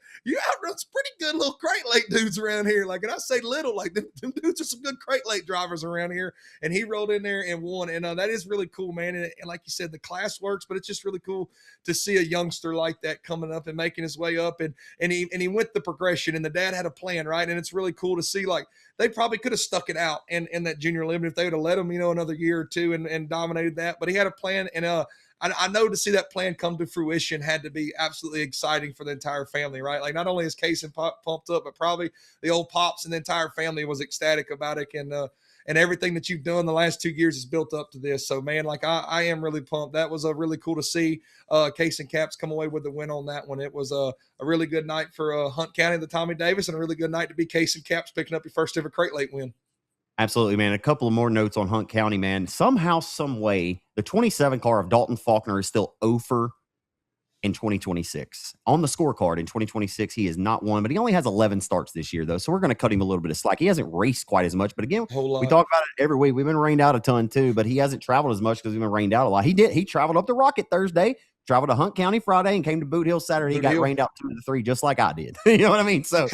good little crate late dudes around here. Like, and I say little, like them dudes are some good crate late drivers around here. And he rolled in there and won. And that is really cool, man. And like you said, the class works, but it's just really cool to see a youngster like that coming up and making his way up. And he went the progression, and the dad had a plan, right? And it's really cool to see, like, they probably could have stuck it out in that junior limit if they would have let him, another year or two and dominated that. But he had a plan, and I know to see that plan come to fruition had to be absolutely exciting for the entire family, right? Like, not only is Case and pumped up, but probably the old pops and the entire family was ecstatic about it. And everything that you've done the last 2 years is built up to this. So, man, like, I am really pumped. That was really cool to see Case and Caps come away with the win on that one. It was a really good night for Hunt County, the Tommy Davis, and a really good night to be Case and Caps picking up your first ever crate late win. Absolutely, man. A couple of more notes on Hunt County, man. Somehow, some way, the 27 car of Dalton Faulkner is still over in 2026. On the scorecard in 2026, he has not won, but he only has 11 starts this year, though. So we're going to cut him a little bit of slack. He hasn't raced quite as much, but again, we talk about it every week. We've been rained out a ton too, but he hasn't traveled as much because we've been rained out a lot. He traveled up to Rocket Thursday, traveled to Hunt County Friday, and came to Boot Hill Saturday. He got rained out 2 to 3, just like I did. You know what I mean? So,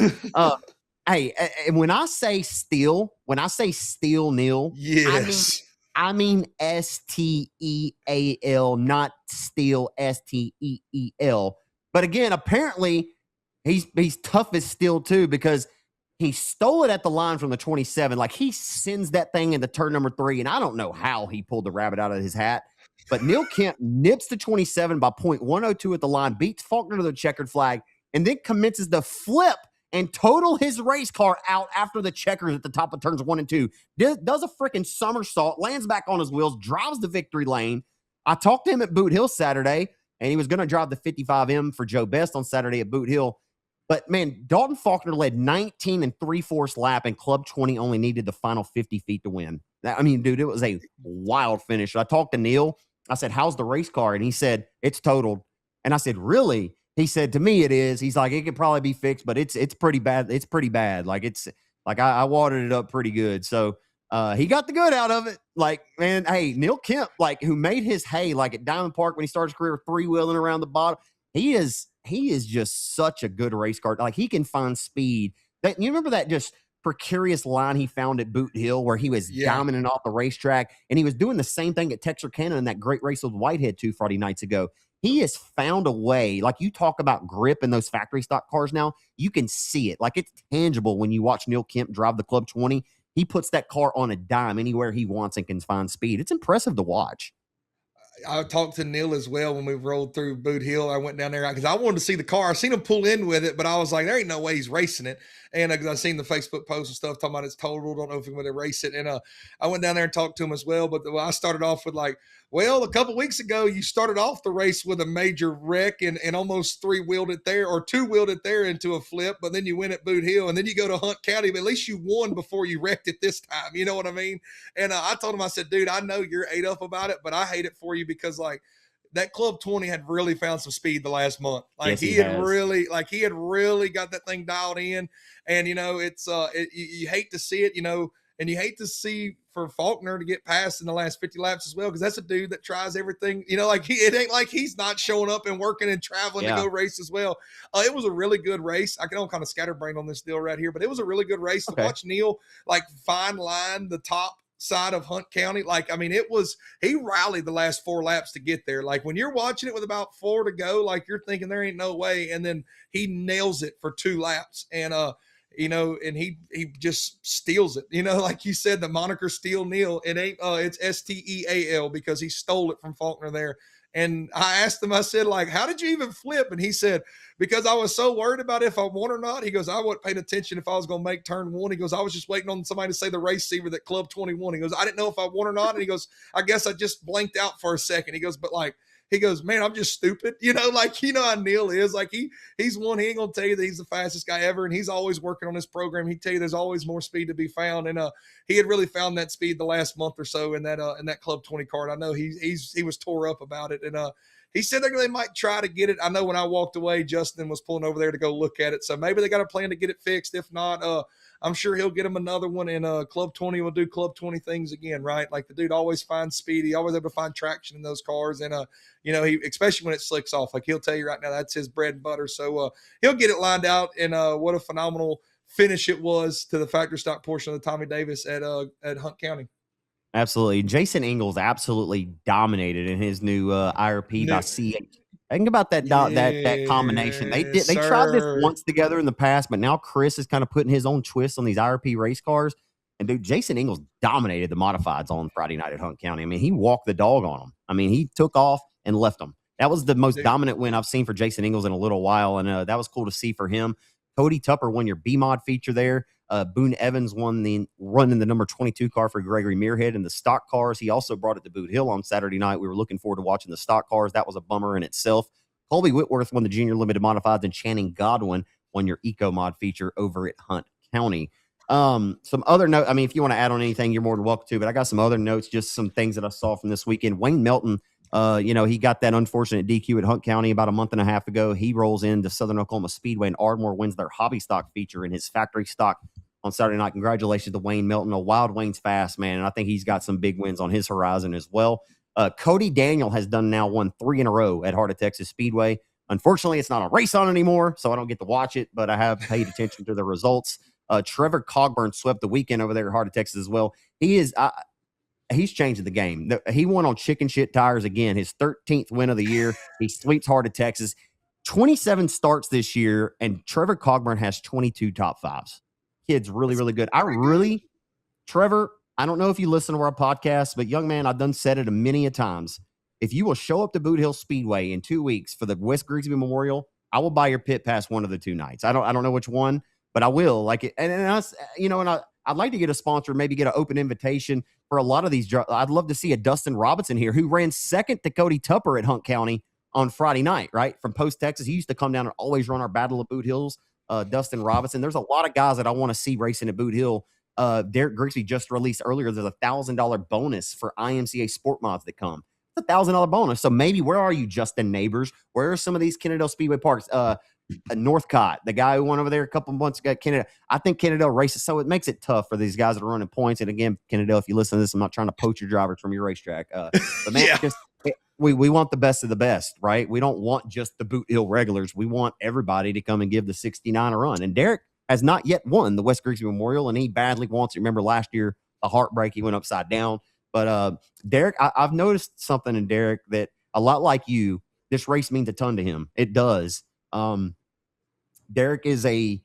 hey, and when I say steal, Neil, yes. I mean STEAL, not steal, STEEL. But again, apparently he's tough as steel too, because he stole it at the line from the 27. Like, he sends that thing into turn number 3, and I don't know how he pulled the rabbit out of his hat. But Neil Kemp nips the 27 by .102 at the line, beats Faulkner to the checkered flag, and then commences the flip and total his race car out after the checkers at the top of turns 1 and 2. Does a freaking somersault, lands back on his wheels, drives the victory lane. I talked to him at Boot Hill Saturday, and he was going to drive the 55M for Joe Best on Saturday at Boot Hill. But, man, Dalton Faulkner led 19 and 3/4 lap, and Club 20 only needed the final 50 feet to win. I mean, dude, it was a wild finish. I talked to Neil. I said, how's the race car? And he said, it's totaled. And I said, really? He said, to me, it is. He's like, it could probably be fixed, but it's pretty bad. It's pretty bad. Like, it's like I watered it up pretty good. So he got the good out of it. Like, man, hey, Neil Kemp, like, who made his hay, like at Diamond Park when he started his career, three-wheeling around the bottom. He is just such a good race car. Like, he can find speed. That, you remember that just precarious line he found at Boot Hill where he was dominating off the racetrack, and he was doing the same thing at Texarkana in that great race with Whitehead 2 Friday nights ago. He has found a way. Like, you talk about grip in those factory stock cars now, you can see it. Like, it's tangible when you watch Neil Kemp drive the Club 20. He puts that car on a dime anywhere he wants and can find speed. It's impressive to watch. I talked to Neil as well when we rolled through Boot Hill. I went down there because I wanted to see the car. I seen him pull in with it, but I was like, there ain't no way he's racing it. And because I seen the Facebook post and stuff talking about it's total, don't know if he's going to race it. And I went down there and talked to him as well. But I started off with like, well, a couple weeks ago, you started off the race with a major wreck and almost three-wheeled it there or two-wheeled it there into a flip, but then you win at Boot Hill, and then you go to Hunt County, but at least you won before you wrecked it this time. You know what I mean? And I told him, I said, dude, I know you're ate up about it, but I hate it for you because, like, that Club 20 had really found some speed the last month. Like, yes, he had really got that thing dialed in. And, you know, you hate to see it, you know, and you hate to see for Faulkner to get past in the last 50 laps as well, because that's a dude that tries everything. You know, like it ain't like he's not showing up and working and traveling to go race as well. It was a really good race. I can all kind of scatterbrain on this deal right here, but it was a really good race to watch Neil like fine line the top side of Hunt County. Like, I mean, he rallied the last 4 laps to get there. Like, when you're watching it with about 4 to go, like, you're thinking there ain't no way, and then he nails it for 2 laps, and you know, and he just steals it. You know, like you said, the moniker Steel Neil, it ain't it's STEAL because he stole it from Faulkner there. And I asked him, I said, like, how did you even flip? And he said, because I was so worried about if I won or not. He goes, I wasn't paying attention if I was going to make turn 1. He goes, I was just waiting on somebody to say the race receiver that Club 21. He goes, I didn't know if I won or not. And he goes, I guess I just blanked out for a second. He goes, but like, he goes, man, I'm just stupid. You know, like, you know how Neil is. Like, he's one, he ain't going to tell you that he's the fastest guy ever. And he's always working on this program. He'd tell you there's always more speed to be found. And he had really found that speed the last month or so in that Club 20 car. And I know he was tore up about it. And he said they might try to get it. I know when I walked away, Justin was pulling over there to go look at it. So maybe they got a plan to get it fixed. If not, I'm sure he'll get him another one, and Club 20 will do Club 20 things again, right? Like, the dude always finds speed. He always able to find traction in those cars. And, you know, he, especially when it slicks off, like, he'll tell you right now, that's his bread and butter. So he'll get it lined out. And what a phenomenal finish it was to the factory stock portion of the Tommy Davis at Hunt County. Absolutely. Jason Ingalls absolutely dominated in his new IRP by C8. Think about that that combination. They tried this once together in the past, but now Chris is kind of putting his own twist on these IRP race cars. And dude, Jason Ingalls dominated the modifieds on Friday night at Hunt County. I mean, he walked the dog on them. I mean, he took off and left them. That was the most dominant win I've seen for Jason Ingalls in a little while, and that was cool to see for him. Cody Tupper won your B-Mod feature there. Boone Evans running the number 22 car for Gregory Muirhead in the stock cars. He also brought it to Boot Hill on Saturday night. We were looking forward to watching the stock cars. That was a bummer in itself. Colby Whitworth won the Junior Limited Modifieds, and Channing Godwin won your Eco Mod feature over at Hunt County. Some other note, I mean, if you want to add on anything, you're more than welcome to, but I got some other notes, just some things that I saw from this weekend. Wayne Melton, you know, he got that unfortunate DQ at Hunt County about a month and a half ago. He rolls into Southern Oklahoma Speedway, and Ardmore wins their hobby stock feature in his factory stock on Saturday night. Congratulations to Wayne Melton. A wild Wayne's fast, man, and I think he's got some big wins on his horizon as well. Cody Daniel has won 3 in a row at Heart of Texas Speedway. Unfortunately, it's not a RaceON anymore, so I don't get to watch it, but I have paid attention to the results. Trevor Cogburn swept the weekend over there at Heart of Texas as well. He's changing the game. He won on chicken shit tires again, his 13th win of the year. He sweeps Heart of Texas. 27 starts this year, and Trevor Cogburn has 22 top fives. Kid's really, really good. Trevor, I don't know if you listen to our podcast, but young man, I've done said it many a times. If you will show up to Boot Hill Speedway in 2 weeks for the West Grigsby Memorial, I will buy your pit pass one of the 2 nights. I don't know which one, but I will like it. And us, and I'd like to get a sponsor, maybe get an open invitation for a lot of these. I'd love to see a Dustin Robinson here, who ran second to Cody Tupper at Hunt County on Friday night, right? From Post, Texas. He used to come down and always run our Battle of Boot Hills. Dustin Robinson. There's a lot of guys that I want to see racing at Boot Hill. Derek Grigsby just released earlier. There's $1,000 bonus for IMCA Sport Mods that come. It's $1,000 bonus. So maybe where are you, Justin Neighbors? Where are some of these Kennedale Speedway parks? Northcott, the guy who won over there a couple months ago, Kennedale. I think Kennedale races, so it makes it tough for these guys that are running points. And again, Kennedale, if you listen to this, I'm not trying to poach your drivers from your racetrack. But man, we want the best of the best, right? We don't want just the Boot Hill regulars. We want everybody to come and give the 69 a run. And Derek has not yet won the West Grigsby Memorial, and he badly wants it. Remember last year, the heartbreak, he went upside down. But Derek, I've noticed something in Derek that a lot like you, this race means a ton to him. It does. Derek's a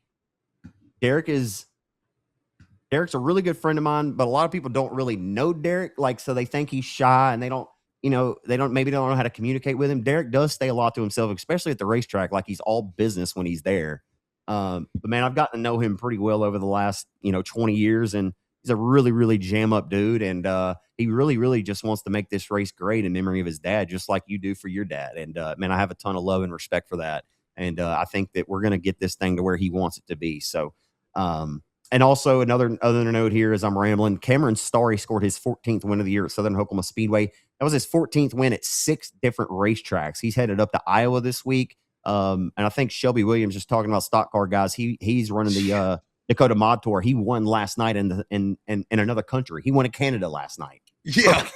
really good friend of mine, but a lot of people don't really know Derek. Like, so they think he's shy and they don't know how to communicate with him. Derek does stay a lot to himself, especially at the racetrack. Like, he's all business when he's there. But man, I've gotten to know him pretty well over the last, 20 years, and he's a really, really jam up dude. And he really, really just wants to make this race great in memory of his dad, just like you do for your dad. And man, I have a ton of love and respect for that. And I think that we're going to get this thing to where he wants it to be. So, and also other note here as I'm rambling, Cameron Starry scored his 14th win of the year at Southern Oklahoma Speedway. That was his 14th win at 6 different racetracks. He's headed up to Iowa this week. And I think Shelby Williams, just talking about stock car guys, he's running the Dakota Mod Tour. He won last night in another country. He won in Canada last night. Yeah.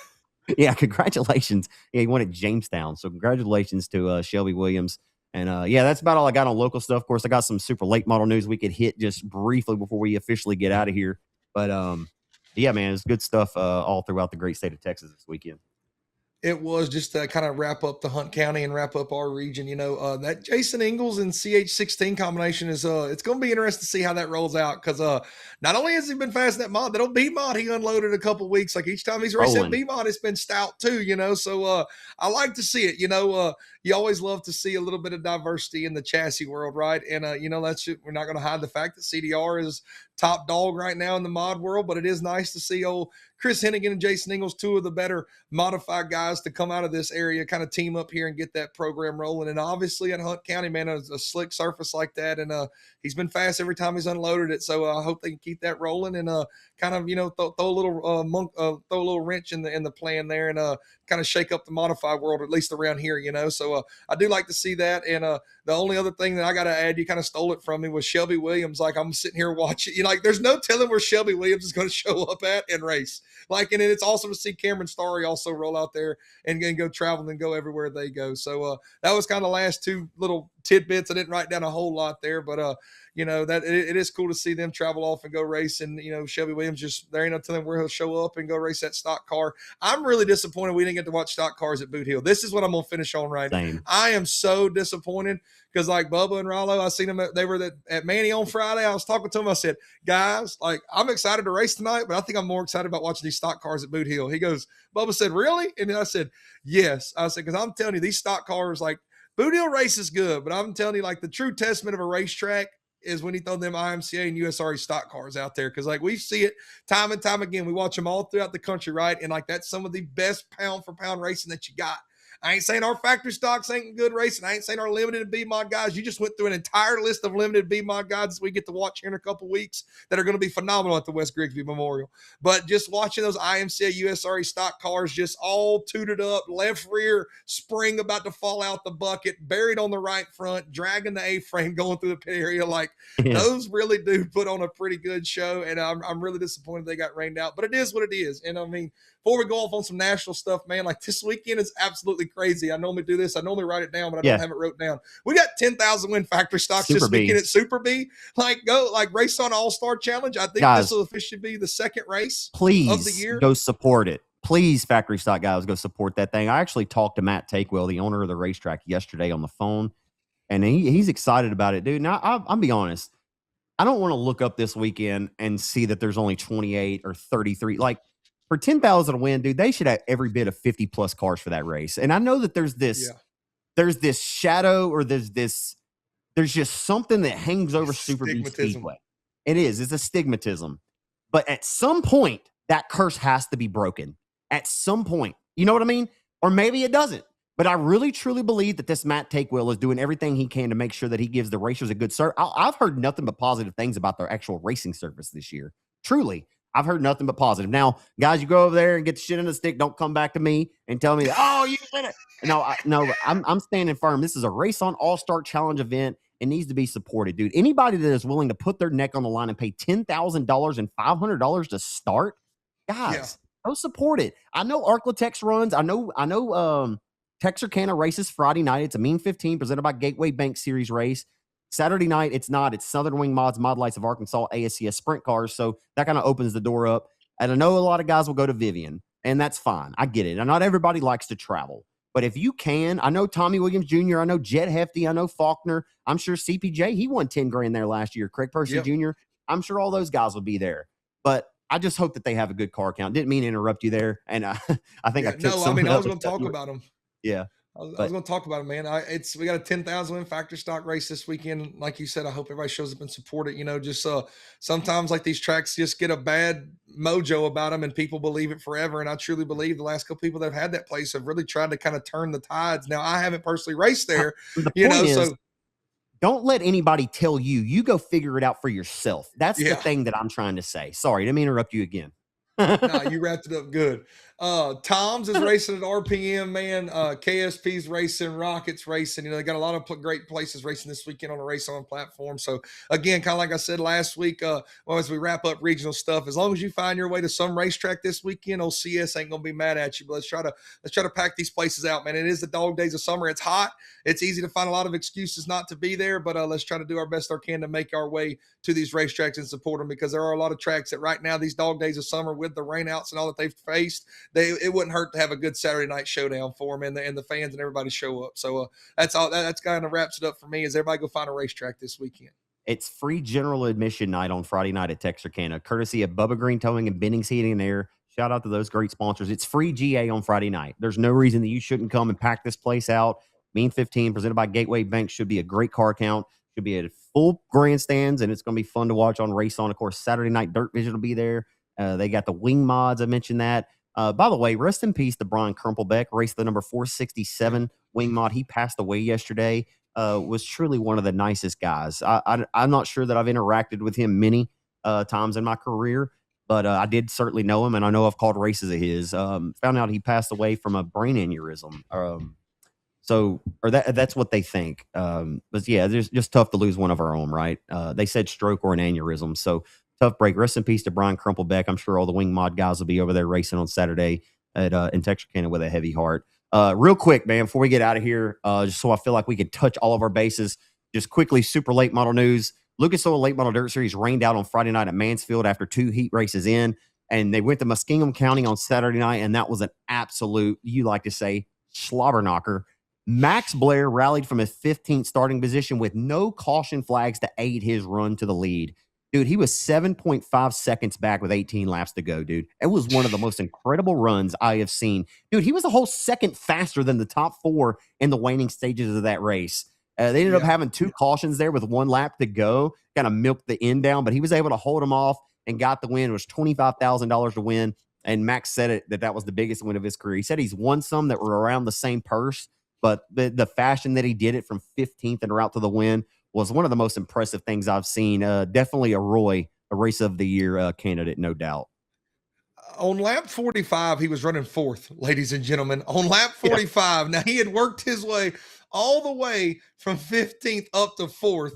Yeah, congratulations. Yeah, he won at Jamestown. So congratulations to Shelby Williams. And that's about all I got on local stuff. Of course, I got some super late model news we could hit just briefly before we officially get out of here. But yeah, man, it's good stuff all throughout the great state of Texas this weekend. It was just to kind of wrap up the Hunt County and wrap up our region. That Jason Ingalls and CH16 combination is it's going to be interesting to see how that rolls out, because not only has he been fast in that mod, that old B mod he unloaded a couple weeks. Like, each time he's racing that B mod, it's been stout too. So I like to see it. You always love to see a little bit of diversity in the chassis world, right? And that's it. We're not going to hide the fact that CDR is top dog right now in the mod world, but it is nice to see old Chris Hennigan and Jason Ingalls, two of the better modified guys to come out of this area, kind of team up here and get that program rolling. And obviously at Hunt County, man, a slick surface like that, and he's been fast every time he's unloaded it. So I hope they can keep that rolling and kind of throw a little wrench in the plan there, and kind of shake up the modified world, at least around here. So I do like to see that. And the only other thing that I got to add, you kind of stole it from me, was Shelby Williams. Like, I'm sitting here watching, like, there's no telling where Shelby Williams is going to show up at and race. Like, and it's awesome to see Cameron Starry also roll out there and go travel and go everywhere they go. So that was kind of the last two little tidbits. I didn't write down a whole lot there, but that it is cool to see them travel off and go race. And Shelby Williams, just there ain't no telling where he'll show up and go race that stock car. I'm really disappointed we didn't get to watch stock cars at Boot Hill. This is what I'm gonna finish on right now. I am so disappointed, because like Bubba and Rollo, I seen them they were at Manny on Friday. I was talking to him. I said, guys, like, I'm excited to race tonight, but I think I'm more excited about watching these stock cars at Boot Hill. He goes, Bubba said, really? And then I said, yes. I said, because I'm telling you, these stock cars, like, Boot Hill race is good, but I'm telling you, like, the true testament of a racetrack is when he throw them IMCA and USRA stock cars out there. Because, like, we see it time and time again. We watch them all throughout the country, right? And, like, that's some of the best pound for pound racing that you got. I ain't saying our factory stocks ain't good racing. I ain't saying our limited and B-mod guys. You just went through an entire list of limited B-mod guys we get to watch here in a couple weeks that are going to be phenomenal at the West Grigsby Memorial. But just watching those IMCA USRA stock cars just all tooted up, left rear spring about to fall out the bucket, buried on the right front, dragging the A-frame going through the pit area. Like, those really do put on a pretty good show, and I'm really disappointed they got rained out. But it is what it is. And, I mean, before we go off on some national stuff, man, like, this weekend is absolutely crazy. I normally do this. I normally write it down, but I don't have it wrote down. We got 10,000 win factory stocks this weekend at Super B. Like, go, like, RaceON All-Star Challenge. I think this will officially be the second race of the year. Go support it. Please, factory stock guys, go support that thing. I actually talked to Matt Takewell, the owner of the racetrack, yesterday on the phone, and he's excited about it, dude. Now, I'll be honest. I don't want to look up this weekend and see that there's only 28 or 33. Like, for 10,000 to win, dude, they should have every bit of 50 plus cars for that race. And I know that there's this shadow, or there's there's just something that hangs over Super B Stigmatism. Speedway. It is. It's a stigmatism. But at some point, that curse has to be broken. At some point. You know what I mean? Or maybe it doesn't. But I really, truly believe that this Matt Takewell is doing everything he can to make sure that he gives the racers a good service. I've heard nothing but positive things about their actual racing service this year. Truly. I've heard nothing but positive. Now, guys, you go over there and get the shit in the stick. Don't come back to me and tell me that, oh, you did it. No, I'm standing firm. This is a RaceON All-Star Challenge event. It needs to be supported, dude. Anybody that is willing to put their neck on the line and pay $10,000 and $500 to start, guys, go support it. I know Arklatex runs. I know Texarkana races Friday night. It's a Mean 15 presented by Gateway Bank Series race. Saturday night, it's not. It's Southern Wing Mods, Mod Lights of Arkansas, ASCS Sprint Cars. So that kind of opens the door up. And I know a lot of guys will go to Vivian, and that's fine. I get it. And not everybody likes to travel. But if you can, I know Tommy Williams Jr., I know Jed Hefty, I know Faulkner. I'm sure CPJ, he won 10 grand there last year. Craig Percy Jr., I'm sure all those guys will be there. But I just hope that they have a good car count. Didn't mean to interrupt you there. And I think I took I was going to talk about them. Yeah. I was going to talk about it, man. We got a 10,000 win factory stock race this weekend. Like you said, I hope everybody shows up and support it. You know, just sometimes like these tracks just get a bad mojo about them and people believe it forever. And I truly believe the last couple people that have had that place have really tried to kind of turn the tides. Now, I haven't personally raced there, so don't let anybody tell you. You go figure it out for yourself. That's the thing that I'm trying to say. Sorry, let me interrupt you again. No, you wrapped it up good. Tom's is racing at RPM, man. KSP's racing, Rockets racing. You know, they got a lot of great places racing this weekend on the RaceON platform. So again, kind of like I said last week, as we wrap up regional stuff, as long as you find your way to some racetrack this weekend, old CS ain't gonna be mad at you. But let's try to pack these places out, man. It is the dog days of summer. It's hot. It's easy to find a lot of excuses not to be there, but let's try to do our best our can to make our way to these racetracks and support them, because there are a lot of tracks that right now, these dog days of summer with the rainouts and all that they've faced, it wouldn't hurt to have a good Saturday night showdown for them and the fans and everybody show up. So that's all. That's kind of wraps it up for me. Is everybody go find a racetrack this weekend? It's free general admission night on Friday night at Texarkana, courtesy of Bubba Green Towing and Bendings Heating and Air. Shout out to those great sponsors. It's free GA on Friday night. There's no reason that you shouldn't come and pack this place out. Mean 15 presented by Gateway Bank should be a great car count. Should be at full grandstands, and it's going to be fun to watch on RaceON. Of course, Saturday night Dirt Vision will be there. They got the wing mods. I mentioned that. By the way, rest in peace to Brian Krumplbeck, raced the number 467 wing mod. He passed away yesterday. Was truly one of the nicest guys. I'm not sure that I've interacted with him many times in my career, but I did certainly know him, and I know I've called races of his. Found out he passed away from a brain aneurysm. That's what they think. But yeah, it's just tough to lose one of our own, right? They said stroke or an aneurysm. So tough break. Rest in peace to Brian Krumplbeck. I'm sure all the wing mod guys will be over there racing on Saturday in Texarkana with a heavy heart. Real quick, man, before we get out of here, just so I feel like we can touch all of our bases, just quickly, super late model news. Lucas Oil Late Model Dirt Series rained out on Friday night at Mansfield after 2 heat races in, and they went to Muskingum County on Saturday night, and that was an absolute, you like to say, slobber knocker. Max Blair rallied from his 15th starting position with no caution flags to aid his run to the lead. Dude, he was 7.5 seconds back with 18 laps to go, dude. It was one of the most incredible runs I have seen. Dude, he was a whole second faster than the top 4 in the waning stages of that race. They ended up having 2 cautions there with 1 lap to go, kind of milked the end down, but he was able to hold them off and got the win. It was $25,000 to win, and Max said that was the biggest win of his career. He said he's won some that were around the same purse, but the fashion that he did it from 15th and route to the win was one of the most impressive things I've seen. Definitely a race of the year candidate, no doubt. On lap 45, he was running 4th, ladies and gentlemen. On lap 45, now he had worked his way all the way from 15th up to 4th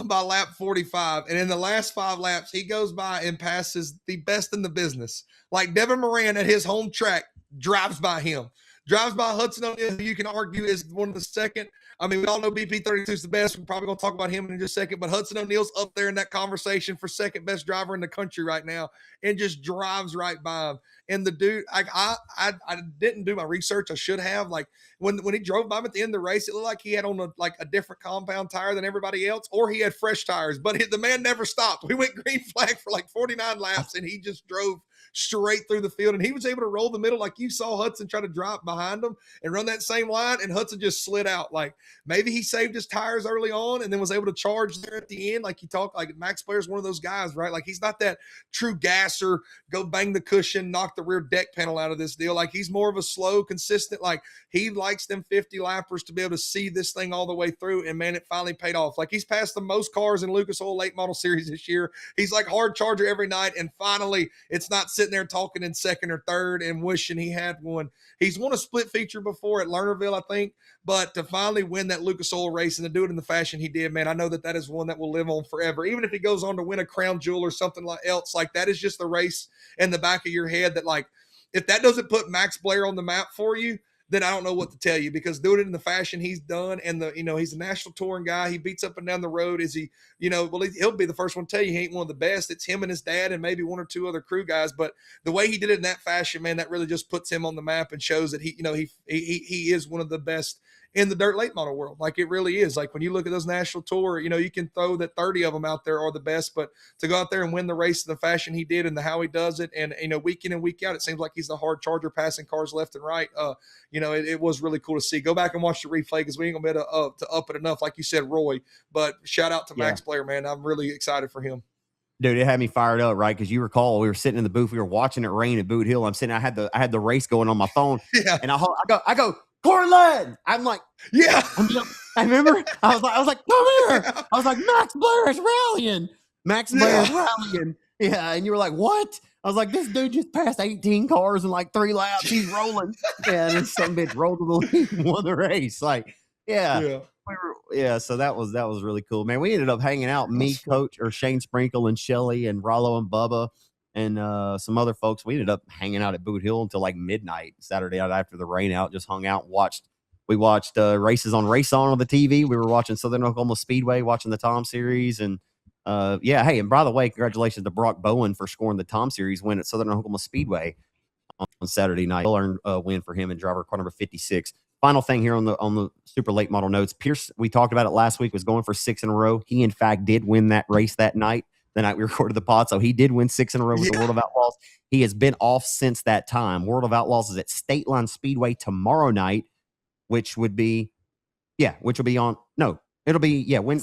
by lap 45. And in the last 5 laps, he goes by and passes the best in the business. Like Devin Moran at his home track drives by him. Drives by Hudson O'Neal, who you can argue is one of the second. I mean, we all know BP32 is the best. We're probably going to talk about him in just a second, but Hudson O'Neal's up there in that conversation for second best driver in the country right now and just drives right by him. And the dude, I didn't do my research. I should have. Like, when he drove by him at the end of the race, it looked like he had on a different compound tire than everybody else, or he had fresh tires. But the man never stopped. We went green flag for like 49 laps, and he just drove straight through the field. And he was able to roll the middle like you saw Hudson try to drop behind him and run that same line. And Hudson just slid out. Like maybe he saved his tires early on and then was able to charge there at the end. Like you talk, like Max Blair's one of those guys, right? Like he's not that true gasser, go bang the cushion, knock the rear deck panel out of this deal. Like he's more of a slow, consistent, like he likes them 50 lappers to be able to see this thing all the way through. And man, it finally paid off. Like he's passed the most cars in Lucas Oil late model series this year. He's like hard charger every night. And finally it's not sitting there talking in second or third and wishing he had one. He's won a split feature before at Lernerville, I think, but to finally win that Lucas Oil race and to do it in the fashion he did, man, I know that is one that will live on forever. Even if he goes on to win a crown jewel or something like else, like that is just the race in the back of your head that, like, if that doesn't put Max Blair on the map for you, then I don't know what to tell you, because doing it in the fashion he's done, and he's a national touring guy. He beats up and down the road. Is he, well, he'll be the first one to tell you he ain't one of the best. It's him and his dad and maybe one or two other crew guys. But the way he did it in that fashion, man, that really just puts him on the map and shows that he is one of the best in the dirt late model world. Like it really is. Like when you look at those national tour, you can throw that 30 of them out there are the best, but to go out there and win the race in the fashion he did and how he does it, and week in and week out, it seems like he's the hard charger, passing cars left and right. It was really cool to see. Go back and watch the replay, because we ain't gonna be able to up it enough, like you said, Roy. But shout out to Max Blair, man. I'm really excited for him. Dude, it had me fired up, right? Because you recall we were sitting in the booth, we were watching it rain at Boot Hill. I had the race going on my phone, and I go, Cortland. I'm like, yeah. I remember. I was like, come here. Yeah. I was like, Max Blair is rallying. Max Blair is rallying. Yeah, and you were like, what? I was like, this dude just passed 18 cars in like 3 laps. He's rolling. Yeah, and then some bitch rolled to the lead and won the race. Like, yeah. So that was really cool, man. We ended up hanging out, me, Coach, or Shane Sprinkle, and Shelly, and Rollo, and Bubba, and some other folks. We ended up hanging out at Boot Hill until like midnight Saturday night after the rain out. Just hung out and watched races on RaceON on the TV. We were watching Southern Oklahoma Speedway, watching the Tom Series, and hey, and by the way, congratulations to Brock Bowen for scoring the Tom Series win at Southern Oklahoma Speedway on Saturday night. Well-earned win for him and driver car number 56. Final thing here on the super late model notes. Pierce, we talked about it last week, was going for 6 in a row. He in fact did win that race that night. The night we recorded the pod, so he did win 6 in a row with the World of Outlaws. He has been off since that time. World of Outlaws is at State Line Speedway tomorrow night, which will be Wednesday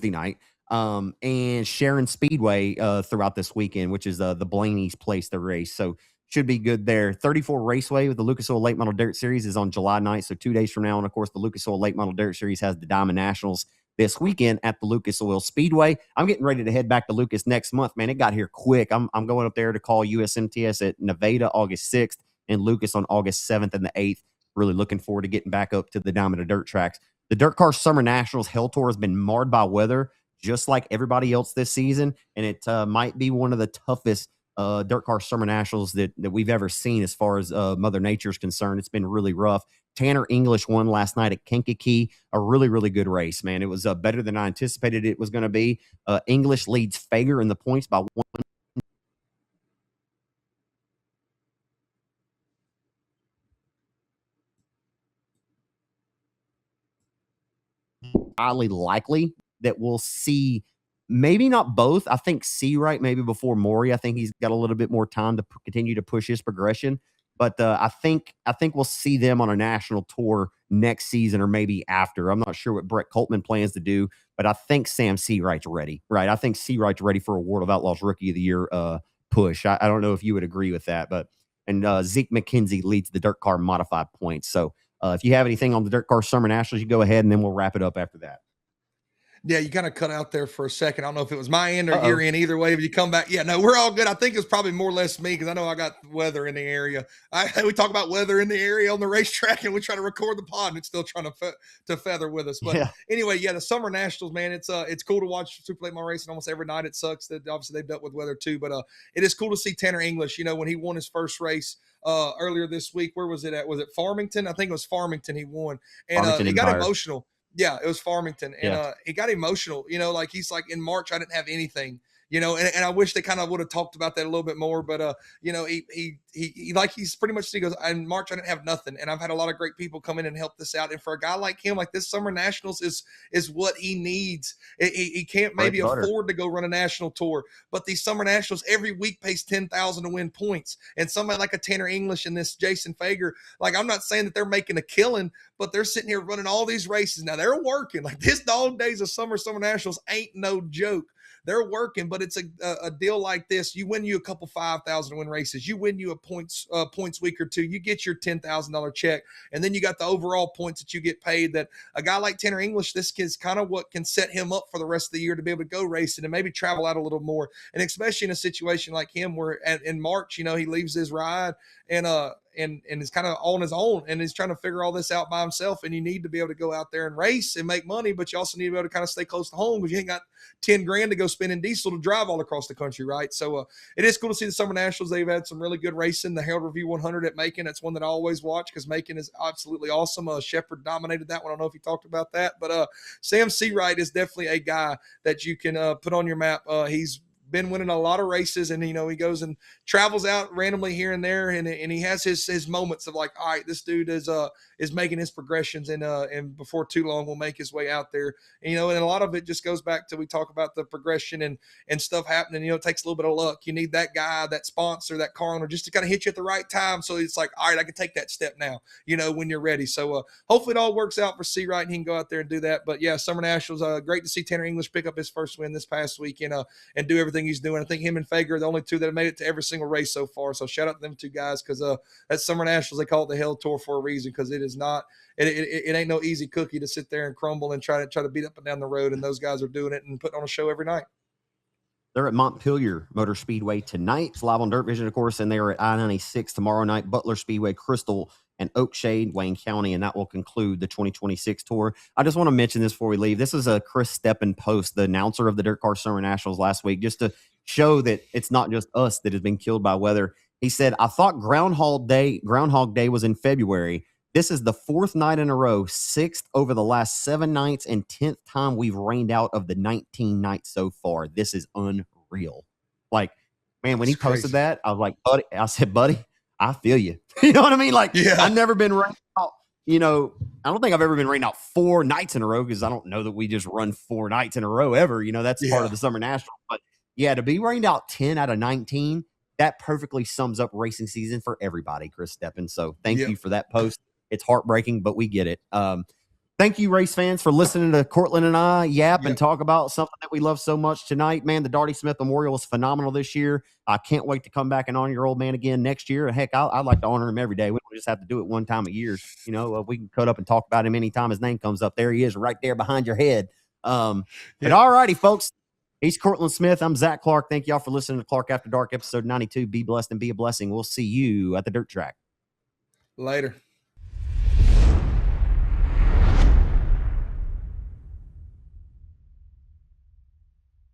night. And Sharon Speedway throughout this weekend, which is the Blaney's place to race. So should be good there. 34 Raceway with the Lucas Oil Late Model Dirt Series is on July 9th, so 2 days from now. And of course, the Lucas Oil Late Model Dirt Series has the Diamond Nationals this weekend at the Lucas Oil Speedway. I'm getting ready to head back to Lucas next month, man. It got here quick. I'm going up there to call USMTS at Nevada August 6th and Lucas on August 7th and the 8th. Really looking forward to getting back up to the Diamond of Dirt tracks. The Dirt Car Summer Nationals Hell Tour has been marred by weather, just like everybody else this season, and it might be one of the toughest Dirt Car Summer Nationals that we've ever seen as far as Mother Nature's concerned. It's been really rough. Tanner English won last night at Kankakee, a really, really good race, man. It was better than I anticipated it was going to be. English leads Fager in the points by 1. Highly likely that we'll see maybe not both. I think Seawright maybe before Maury. I think he's got a little bit more time to continue to push his progression. But I think we'll see them on a national tour next season or maybe after. I'm not sure what Brett Coltman plans to do, but I think Sam Seawright's ready, right? I think Seawright's ready for a World of Outlaws Rookie of the Year push. I don't know if you would agree with that, and Zeke McKenzie leads the Dirt Car Modified points. So if you have anything on the Dirt Car Summer Nationals, you go ahead, and then we'll wrap it up after that. Yeah, you kind of cut out there for a second. I don't know if it was my end or your end. Either way, if you come back, yeah, no, we're all good. I think it's probably more or less me, because I know I got weather in the area. We talk about weather in the area on the racetrack, and we try to record the pod, and it's still trying to feather with us. But anyway, yeah, the Summer Nationals, man, it's cool to watch Super Late Model racing almost every night. It sucks that obviously they've dealt with weather too, but it is cool to see Tanner English. When he won his first race earlier this week, where was it at? Was it Farmington? I think it was Farmington. He won, and he got emotional. Yeah, it was Farmington, and he got emotional. Like he's like, in March I didn't have anything. And I wish they kind of would have talked about that a little bit more. But he like he's pretty much, he goes, in March I didn't have nothing, and I've had a lot of great people come in and help this out. And for a guy like him, like this Summer Nationals is what he needs. He can't maybe afford to go run a national tour, but these Summer Nationals every week pays $10,000 to win points. And somebody like a Tanner English and this Jason Fager, like I'm not saying that they're making a killing, but they're sitting here running all these races. Now they're working. Like this dog days of Summer Nationals ain't no joke. They're working, but it's a deal like this. You win you a couple 5,000 to win races. You win you a points week or two. You get your $10,000 check, and then you got the overall points that you get paid. That a guy like Tanner English, this is kind of what can set him up for the rest of the year to be able to go racing and maybe travel out a little more. And especially in a situation like him where in March, he leaves his ride and is kind of on his own and is trying to figure all this out by himself. And you need to be able to go out there and race and make money, but you also need to be able to kind of stay close to home because you ain't got 10 grand to go spend in diesel to drive all across the country, right? So it is cool to see the Summer Nationals. They've had some really good racing. The Herald Review 100 at Macon, that's one that I always watch because Macon is absolutely awesome. Shepard dominated that one. I don't know if he talked about that, but Sam Seawright is definitely a guy that you can put on your map. He's been winning a lot of races, and he goes and travels out randomly here and there, and he has his moments of like, all right, this dude is making his progressions, and before too long will make his way out there. And a lot of it just goes back to, we talk about the progression and stuff happening. It takes a little bit of luck. You need that guy, that sponsor, that car owner just to kind of hit you at the right time, so it's like, all right, I can take that step now, when you're ready. So hopefully it all works out for Seawright and he can go out there and do that. But yeah, Summer Nationals, great to see Tanner English pick up his first win this past week and do everything he's doing. I think him and Fager are the only two that have made it to every single race so far. So shout out to them two guys, because that Summer Nationals, they call it the Hell Tour for a reason, because it is not, it ain't no easy cookie to sit there and crumble and try to beat up and down the road. And those guys are doing it and putting on a show every night. They're at Montpelier Motor Speedway tonight. It's live on Dirt Vision, of course, and they are at I-96 tomorrow night, Butler Speedway, Crystal, and Oakshade, Wayne County, and that will conclude the 2026 tour. I just want to mention this before we leave. This is a Chris Steppen post, the announcer of the Dirt Car Summer Nationals last week, just to show that it's not just us that has been killed by weather. He said, I thought Groundhog Day was in February. This is the fourth night in a row, sixth over the last 7 nights, and 10th time we've rained out of the 19 nights so far. This is unreal. Like, man, when he posted that, I was like, buddy, I feel you. You know what I mean? Like, yeah. I've never been rained out. I don't think I've ever been rained out 4 nights in a row, because I don't know that we just run 4 nights in a row ever. That's part of the Summer National. But yeah, to be rained out 10 out of 19, that perfectly sums up racing season for everybody, Chris Steppen. So thank you for that post. It's heartbreaking, but we get it. Thank you, race fans, for listening to Cortland and I yap and talk about something that we love so much tonight. Man, the Darty Smith Memorial is phenomenal this year. I can't wait to come back and honor your old man again next year. Heck, I'd like to honor him every day. We don't just have to do it one time a year. We can cut up and talk about him anytime his name comes up. There he is, right there behind your head. But all righty, folks. He's Cortland Smith. I'm Zach Clark. Thank y'all for listening to Clark After Dark, episode 92. Be blessed and be a blessing. We'll see you at the dirt track. Later.